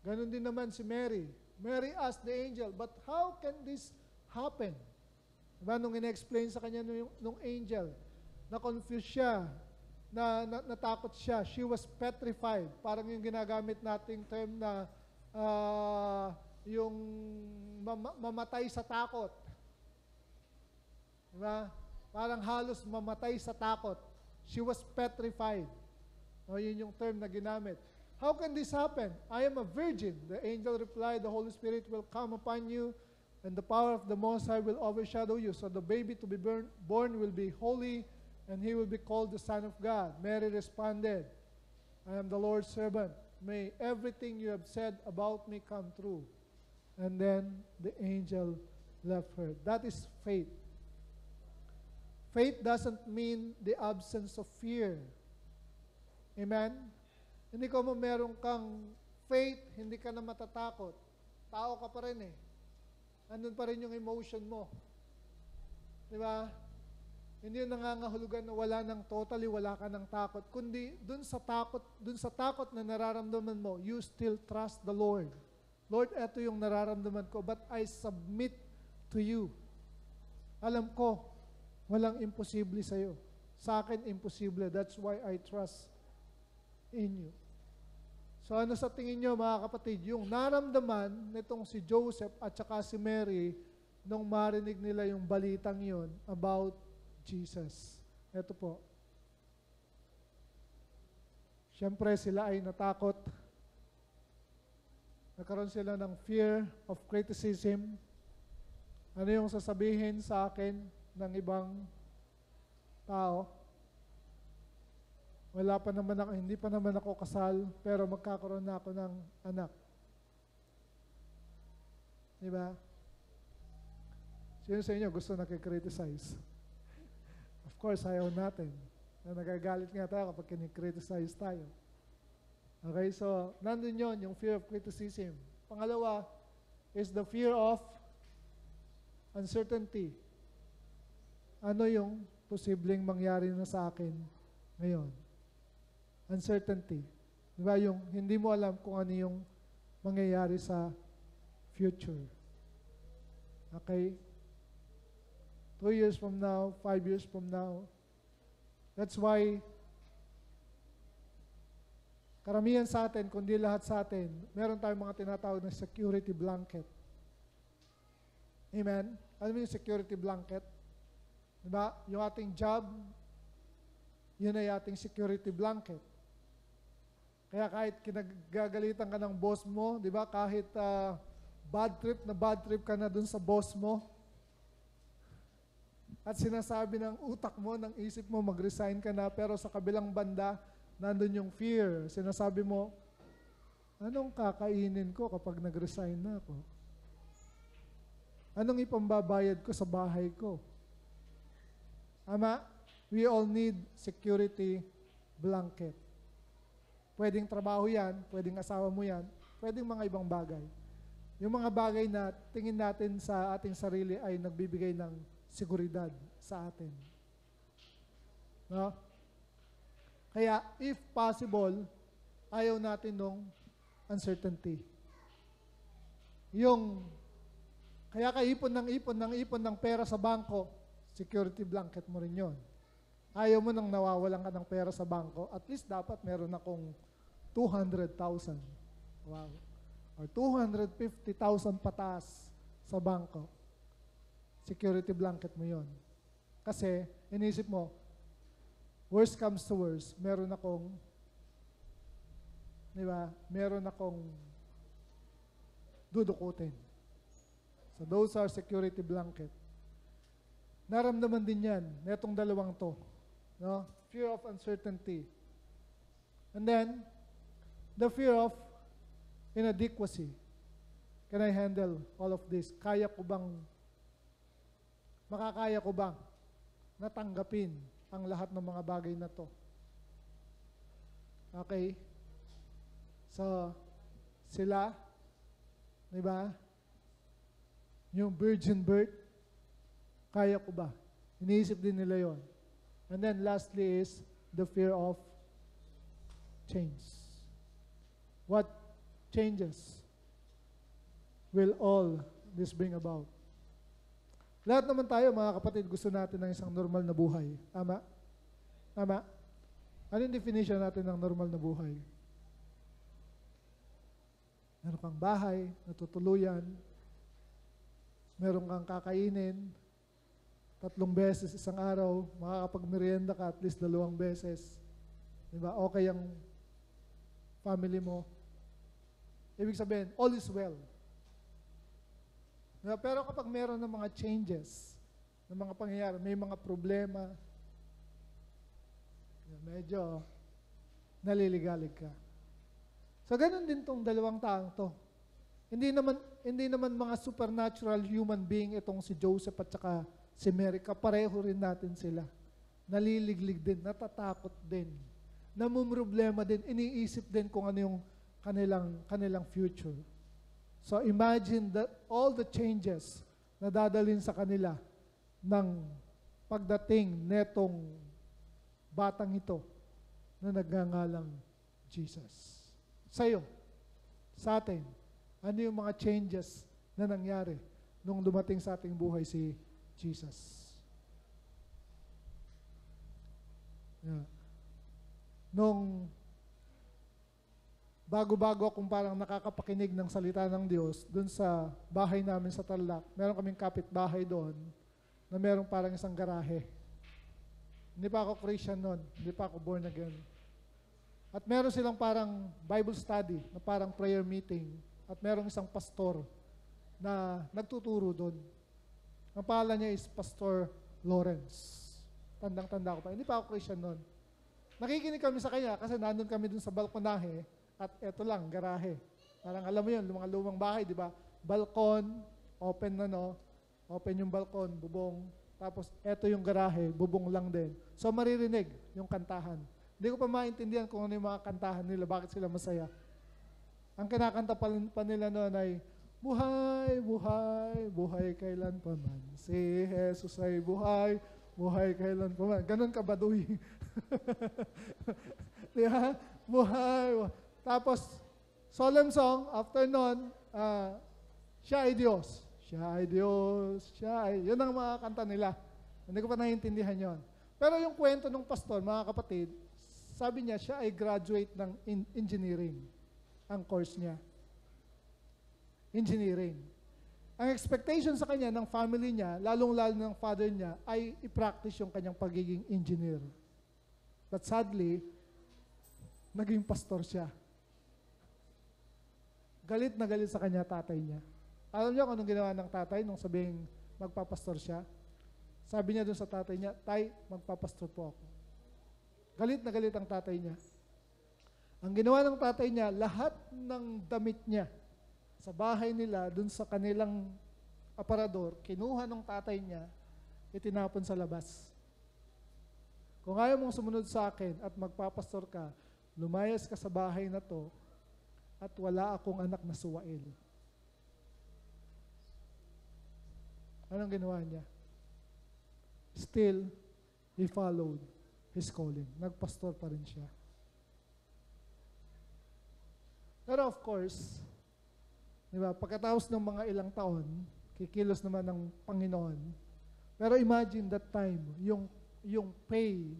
Ganon din naman si Mary. Mary asked the angel, but how can this happen? Diba, nung ina-explain sa kanya nung angel, na-confuse siya, natakot siya, she was petrified. Parang yung ginagamit nating term na yung mamatay sa takot. Diba? Parang halos mamatay sa takot. She was petrified. O, yun yung term na ginamit. How can this happen? I am a virgin. The angel replied, the Holy Spirit will come upon you, and the power of the Most High will overshadow you. So the baby to be born will be holy, and he will be called the Son of God. Mary responded, I am the Lord's servant. May everything you have said about me come true. And then the angel left her. That is faith. Faith doesn't mean the absence of fear. Amen? Hindi ko mo meron kang faith, hindi ka na matatakot. Tao ka pa rin eh. Andun pa rin yung emotion mo. Di ba? Hindi yung nangangahulugan na wala nang totally, wala ka ng takot. Kundi dun sa takot na nararamdaman mo, you still trust the Lord. Lord, eto yung nararamdaman ko, but I submit to you. Alam ko, walang imposible sa'yo. Sa akin, imposible. That's why I trust in you. So ano sa tingin nyo mga kapatid, yung naramdaman nitong si Joseph at saka si Mary nung marinig nila yung balitang yon about Jesus. Ito po. Siyempre sila ay natakot. Nagkaroon sila ng fear of criticism. Ano yung sasabihin sa akin ng ibang tao? Wala pa naman ako, hindi pa naman ako kasal, pero magkakaroon na ako ng anak. Diba? Sino sa inyo gusto nakikriticize? Of course, ayaw natin. Na nagagalit nga tayo kapag kinikriticize tayo. Okay, so nandun yun, yung fear of criticism. Pangalawa is the fear of uncertainty. Ano yung posibleng mangyari na sa akin ngayon? Uncertainty. Diba? Yung hindi mo alam kung ano yung mangyayari sa future. Okay? 2 years from now, 5 years from now. That's why karamihan sa atin, kundi lahat sa atin, meron tayong mga tinatawag na security blanket. Amen? Ano yung security blanket? Diba? Yung ating job, yun ay ating security blanket. Kaya kahit kinagagalitan ka ng boss mo, di ba? Kahit bad trip ka na dun sa boss mo, at sinasabi ng utak mo, ng isip mo, mag-resign ka na, pero sa kabilang banda, nandun yung fear. Sinasabi mo, anong kakainin ko kapag nag-resign na ako? Anong ipambabayad ko sa bahay ko? Ama, we all need security blanket. Pwedeng trabaho yan, pwedeng asawa mo yan, pwedeng mga ibang bagay. Yung mga bagay na tingin natin sa ating sarili ay nagbibigay ng seguridad sa atin. No? Kaya, if possible, ayaw natin nung uncertainty. Kaya ka ipon ng pera sa bangko, security blanket mo rin yon. Ayaw mo nang nawawalan ka ng pera sa bangko, at least dapat meron akong 200,000. Wow. Or 250,000 pataas sa bangko. Security blanket mo yon. Kasi, inisip mo, worst comes to worst, meron akong dudukutin. So those are security blanket. Naramdaman din yan, netong dalawang to. No? Fear of uncertainty. And then, the fear of inadequacy. Can I handle all of this? Makakaya ko bang natanggapin ang lahat ng mga bagay na to? Okay? So, sila, di ba? Yung virgin birth, kaya ko ba? Iniisip din nila yon. And then lastly is the fear of change. What changes will all this bring about? Lahat naman tayo, mga kapatid, gusto natin ng isang normal na buhay. Tama? Tama? Ano yung definition natin ng normal na buhay? Meron kang bahay, natutuluyan, meron kang kakainin, 3 beses isang araw, makakapag-merienda ka at least 2 beses. Diba? Okay ang family mo. Ibig sabihin, all is well. Diba? Pero kapag meron ng mga changes, ng mga pangyayari, may mga problema, medyo naliligalig ka. So, ganun din tong 2 taong to. Hindi naman mga supernatural human being itong si Joseph at saka si Mary. Kapareho rin natin sila. Naliliglig din, natatakot din, namumroblema din, iniisip din kung ano yung kanilang future. So imagine that all the changes na dadalhin sa kanila ng pagdating netong batang ito na nagngangalang Jesus. Sa'yo, sa atin, ano yung mga changes na nangyari nung dumating sa ating buhay si Jesus? Yeah. Nung bago-bago akong parang nakakapakinig ng salita ng Diyos, dun sa bahay namin sa Tarlac, meron kaming kapitbahay doon na meron parang isang garahe. Hindi pa ako Christian noon, hindi pa ako born again. At meron silang parang Bible study, na parang prayer meeting, at merong isang pastor na nagtuturo doon. Ang pangalan niya is Pastor Lawrence. Tandang-tanda ko pa. Hindi pa ako Christian noon. Nakikinig kami sa kanya kasi nandun kami dun sa balkonahe at eto lang, garahe. Parang alam mo yun, mga lumang bahay, di ba? Balkon, open na no, open yung balkon, bubong. Tapos eto yung garahe, bubong lang din. So maririnig yung kantahan. Hindi ko pa maintindihan kung ano yung mga kantahan nila, bakit sila masaya. Ang kinakanta pa nila noon ay, buhay, buhay, buhay kailan pa man. Si Jesus ay buhay, buhay kailan pa man. Ganon ka baduy. Diba? Buhay. Tapos, solemn song, after nun, siya ay Diyos. Siya ay Diyos. Siya ay, yun ang mga kanta nila. Hindi ko pa naiintindihan yon. Pero yung kwento ng pastor, mga kapatid, sabi niya, siya ay graduate ng engineering. Ang course niya. Engineering. Ang expectation sa kanya ng family niya, lalong-lalo ng father niya, ay i-practice yung kanyang pagiging engineer. But sadly, naging pastor siya. Galit na galit sa kanya tatay niya. Alam niyo kung anong ginawa ng tatay nung sabing magpapastor siya? Sabi niya doon sa tatay niya, Tay, magpapastor po ako. Galit na galit ang tatay niya. Ang ginawa ng tatay niya, lahat ng damit niya sa bahay nila, dun sa kanilang aparador, kinuha ng tatay niya, itinapon sa labas. Kung ayaw mong sumunod sa akin at magpapastor ka, lumayas ka sa bahay na to at wala akong anak na suwail. Anong ginawa niya? Still, he followed his calling. Nagpastor pa rin siya. Pero of course, di ba, pagkatapos ng mga ilang taon, kikilos naman ng Panginoon. Pero imagine that time, yung pay,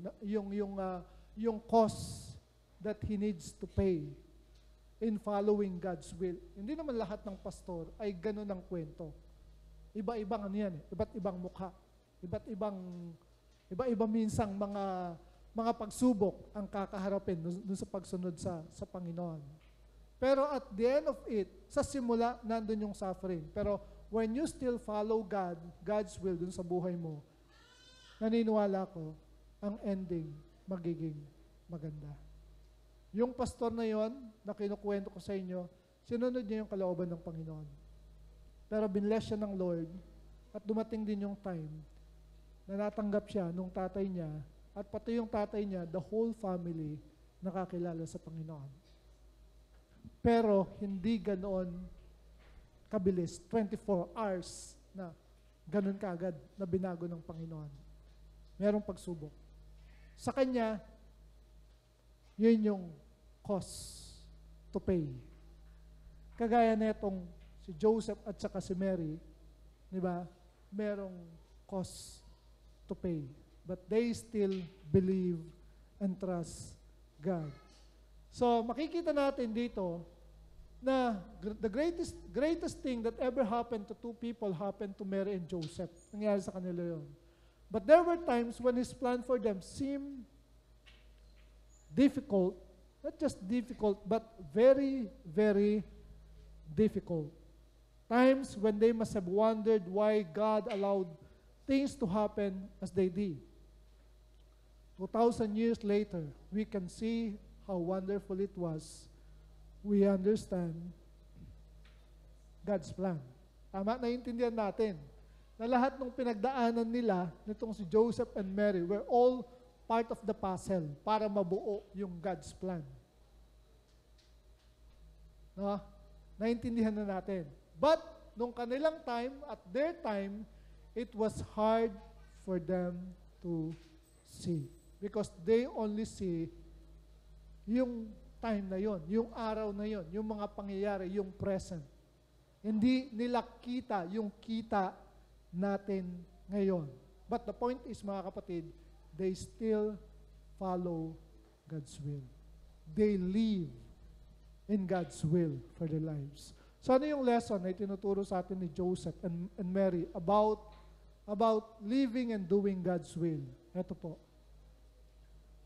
yung cost that he needs to pay in following God's will. Hindi naman lahat ng pastor ay ganun ang kwento. Iba-ibang ano yan, iba't ibang mukha, iba-ibang minsang mga pagsubok ang kakaharapin dun sa pagsunod sa Panginoon. Pero at the end of it, sa simula, nandun yung suffering. Pero when you still follow God, God's will dun sa buhay mo, naniniwala ko, ang ending magiging maganda. Yung pastor na yon, na kinukwento ko sa inyo, sinunod niya yung kalooban ng Panginoon. Pero binless siya ng Lord, at dumating din yung time na natanggap siya nung tatay niya, at pati yung tatay niya, the whole family, nakakilala sa Panginoon. Pero hindi ganoon kabilis, 24 hours na ganoon kaagad na binago ng Panginoon. Merong pagsubok. Sa kanya, yun yung cost to pay. Kagaya netong si Joseph at saka si Mary, di ba? Merong cost to pay. But they still believe and trust God. So, makikita natin dito na the greatest thing that ever happened to two people happened to Mary and Joseph. Nangyari sa kanila yun. But there were times when His plan for them seemed difficult, not just difficult, but very, very difficult. Times when they must have wondered why God allowed things to happen as they did. 2,000 years later, we can see how wonderful it was. We understand God's plan. Tama, naiintindihan natin na lahat ng pinagdaanan nila nitong si Joseph and Mary were all part of the puzzle para mabuo yung God's plan. No? Naiintindihan na natin. But, nung kanilang time, at their time, it was hard for them to see. Because they only see yung time na yon, yung araw na yon, yung mga pangyayari, yung present. Hindi nila kita yung kita natin ngayon. But the point is, mga kapatid, they still follow God's will. They live in God's will for their lives. So ano yung lesson na itinuturo sa atin ni Joseph and Mary about living and doing God's will? Ito po.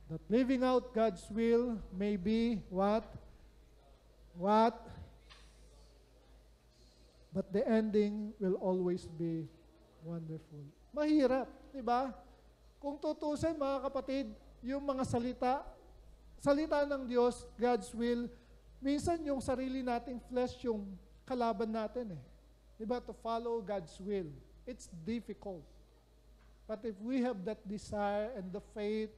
That living out God's will may be what? What? But the ending will always be wonderful. Mahirap, di ba? Kung tutusin, mga kapatid, yung mga salita ng Diyos, God's will, minsan yung sarili nating flesh yung kalaban natin eh. Di ba? To follow God's will. It's difficult. But if we have that desire and the faith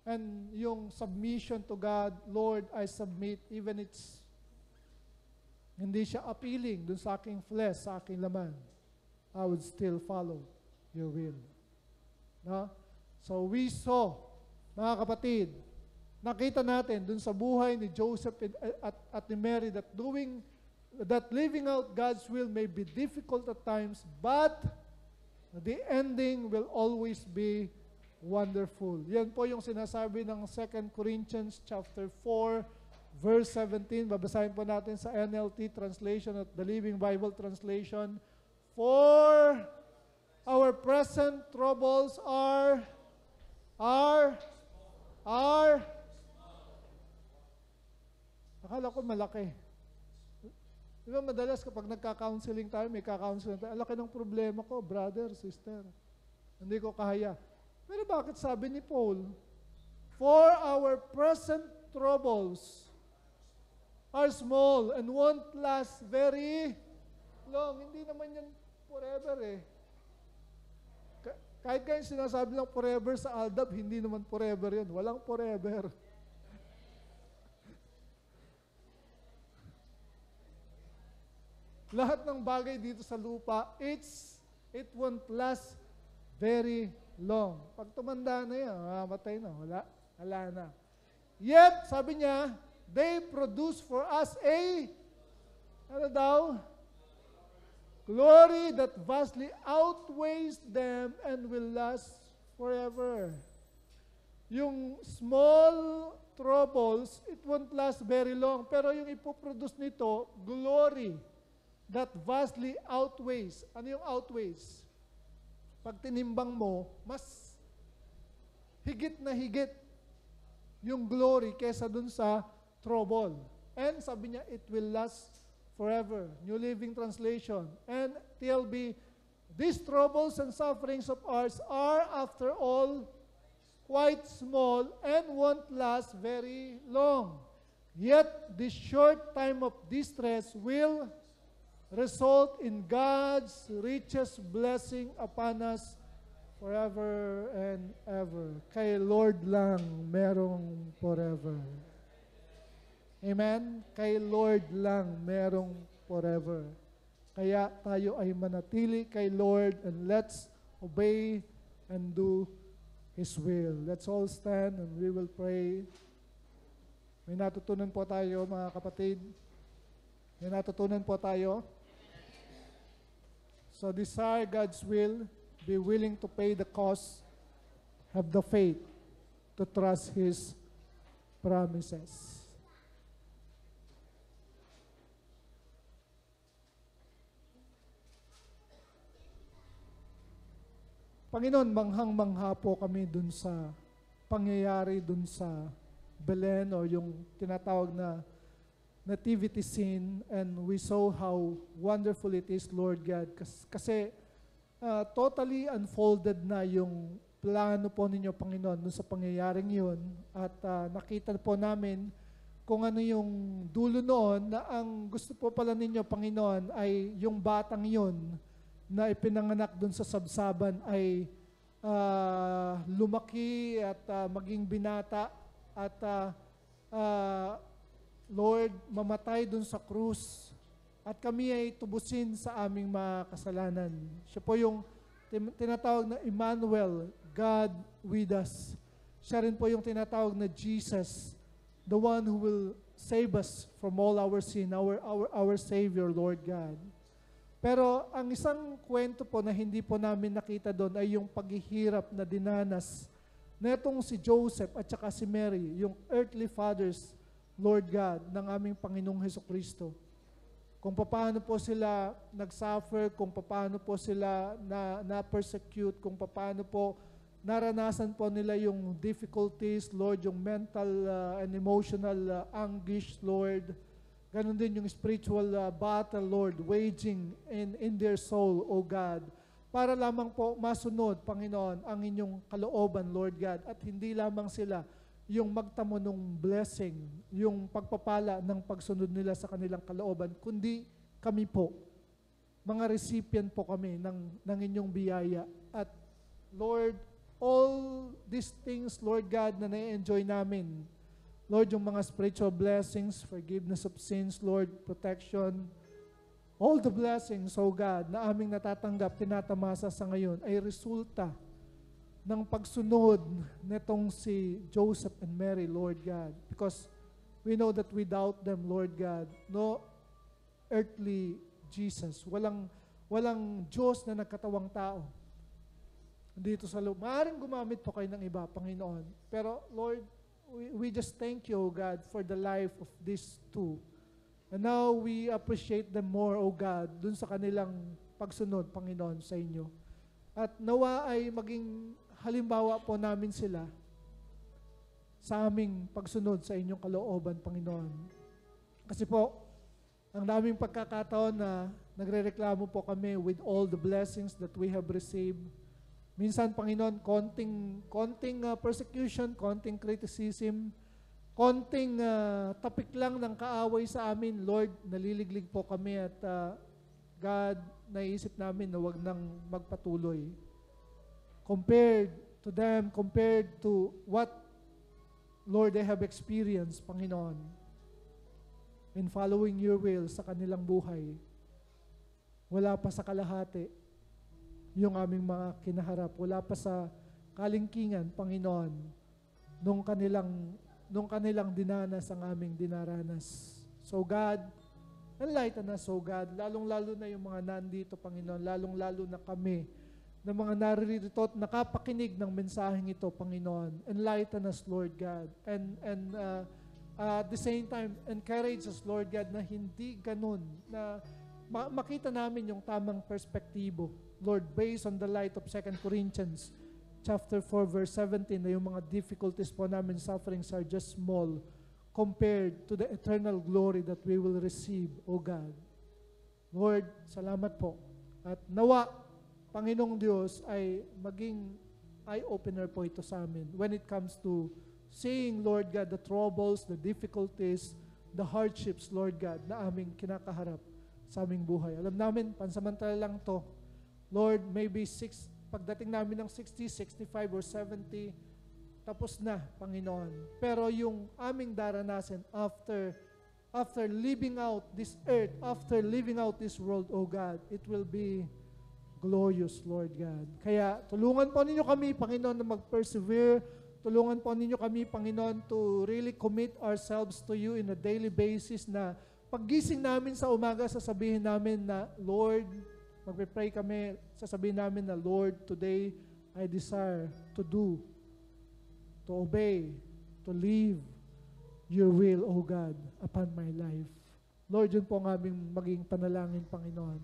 and yung submission to God, Lord, I submit, even it's hindi siya appealing dun sa aking flesh, sa aking laman, I would still follow your will. No? So we saw, mga kapatid, nakita natin dun sa buhay ni Joseph at ni Mary that living out God's will may be difficult at times, but the ending will always be wonderful. Yan po yung sinasabi ng 2 Corinthians chapter 4, verse 17. Babasahin po natin sa NLT translation at the Living Bible translation. For our present troubles are akala ko malaki. Di ba madalas kapag nagka-counseling tayo, may ka-counseling tayo, laki ng problema ko, brother, sister. Hindi ko kaya. Pero bakit sabi ni Paul, for our present troubles are small and won't last very long. Hindi naman yan forever eh. Kahit kayo sinasabi lang forever sa Aldab, hindi naman forever yun. Walang forever. Lahat ng bagay dito sa lupa, it won't last very long. Pag tumanda na yan, mamatay na, wala na. Yet, sabi niya, they produce for us ano daw? Glory that vastly outweighs them and will last forever. Yung small troubles, it won't last very long. Pero yung ipoproduce nito, glory that vastly outweighs. Ano yung outweighs? Pag tinimbang mo, mas higit na higit yung glory kesa dun sa trouble. And sabi niya, it will last forever. New Living Translation. And TLB, these troubles and sufferings of ours are, after all, quite small and won't last very long. Yet, this short time of distress will result in God's richest blessing upon us forever and ever. Kay Lord lang merong forever. Amen? Kay Lord lang merong forever. Kaya tayo ay manatili kay Lord and let's obey and do His will. Let's all stand and we will pray. May natutunan po tayo, mga kapatid. May natutunan po tayo. So desire God's will, be willing to pay the cost, have the faith to trust His promises. Panginoon, manghang-mangha po kami dun sa pangyayari dun sa Belen o yung tinatawag na nativity scene, and we saw how wonderful it is, Lord God. Kasi totally unfolded na yung plano po ninyo, Panginoon, dun sa pangyayaring yun. At nakita po namin kung ano yung dulo noon, na ang gusto po pala ninyo, Panginoon, ay yung batang yun na ipinanganak dun sa sabsaban ay lumaki at maging binata at Lord, mamatay dun sa krus at kami ay tubusin sa aming mga kasalanan. Siya po yung tinatawag na Emmanuel, God with us. Siya rin po yung tinatawag na Jesus, the one who will save us from all our sin, our Savior, Lord God. Pero ang isang kwento po na hindi po namin nakita doon ay yung paghihirap na dinanas na itong si Joseph at saka si Mary, yung earthly fathers, Lord God, ng aming Panginoong Hesukristo. Kung paano po sila nag-suffer, kung paano po sila na-persecute, kung paano po naranasan po nila yung difficulties, Lord, yung mental and emotional anguish, Lord. Ganon din yung spiritual battle, Lord, waging in their soul, O God. Para lamang po masunod, Panginoon, ang inyong kalooban, Lord God. At hindi lamang sila yung magtamo ng blessing, yung pagpapala ng pagsunod nila sa kanilang kalooban, kundi kami po, mga recipient po kami ng inyong biyaya. At Lord, all these things, Lord God, na na-enjoy namin, Lord, yung mga spiritual blessings, forgiveness of sins, Lord, protection, all the blessings, O God, na aming natatanggap, tinatamasa sa ngayon, ay resulta ng pagsunod netong si Joseph and Mary, Lord God. Because we know that without them, Lord God, no earthly Jesus, walang Diyos na nagkatawang tao dito sa loob. Maaaring gumamit po kayo ng iba, Panginoon. Pero Lord, we just thank you, O God, for the life of these two. And now we appreciate them more, O God, dun sa kanilang pagsunod, Panginoon, sa inyo. At nawa ay maging halimbawa po namin sila sa aming pagsunod sa inyong kalooban, Panginoon. Kasi po, ang daming pagkakataon na nagrereklamo po kami with all the blessings that we have received. Minsan, Panginoon, konting persecution, konting criticism, konting tapik lang ng kaaway sa amin, Lord, naliliglig po kami at God, naisip namin na wag nang magpatuloy. Compared to them, compared to what, Lord, they have experienced, Panginoon, in following your will sa kanilang buhay, wala pa sa kalahati yung aming mga kinaharap. Wala pa sa kalingkingan, Panginoon, nung kanilang dinanas ang aming dinaranas. So God, enlighten us, O God, lalong-lalo na yung mga nandito, Panginoon, lalong-lalo na kami, na mga naririto at nakapakinig ng mensaheng ito, Panginoon. Enlighten us, Lord God. And at the same time, encourage us, Lord God, na hindi ganun, na makita namin yung tamang perspektibo, Lord, based on the light of 2 Corinthians chapter 4, verse 17, na yung mga difficulties po namin, sufferings are just small compared to the eternal glory that we will receive, O God. Lord, salamat po. At nawa, Panginoong Diyos, ay maging eye-opener po ito sa amin when it comes to seeing, Lord God, the troubles, the difficulties, the hardships, Lord God, na aming kinakaharap sa aming buhay. Alam namin, pansamantala lang to. Lord, maybe pagdating namin ng 60, 65, or 70, tapos na, Panginoon. Pero yung aming daranasan after living out this earth, after living out this world, O God, it will be glorious, Lord God. Kaya tulungan po ninyo kami, Panginoon, na mag-persevere. Tulungan po ninyo kami, Panginoon, to really commit ourselves to you in a daily basis, na paggising namin sa umaga, sasabihin namin na, Lord, magpe-pray kami, sasabihin namin na, Lord, today I desire to do, to obey, to live your will, O God, upon my life. Lord, yun po ang aming maging panalangin, Panginoon,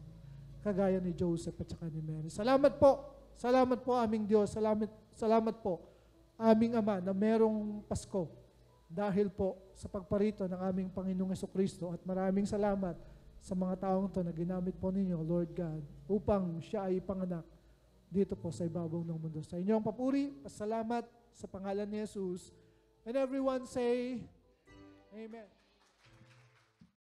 kagaya ni Joseph at saka ni Mary. Salamat po Salamat po aming Diyos. Salamat po aming Ama na merong Pasko dahil po sa pagparito ng aming Panginoong Jesucristo at maraming salamat sa mga taong to na ginamit po ninyo, Lord God, upang siya ay ipanganak dito po sa ibabaw ng mundo. Sa inyong papuri, pasalamat sa pangalan ni Jesus. And everyone say, Amen.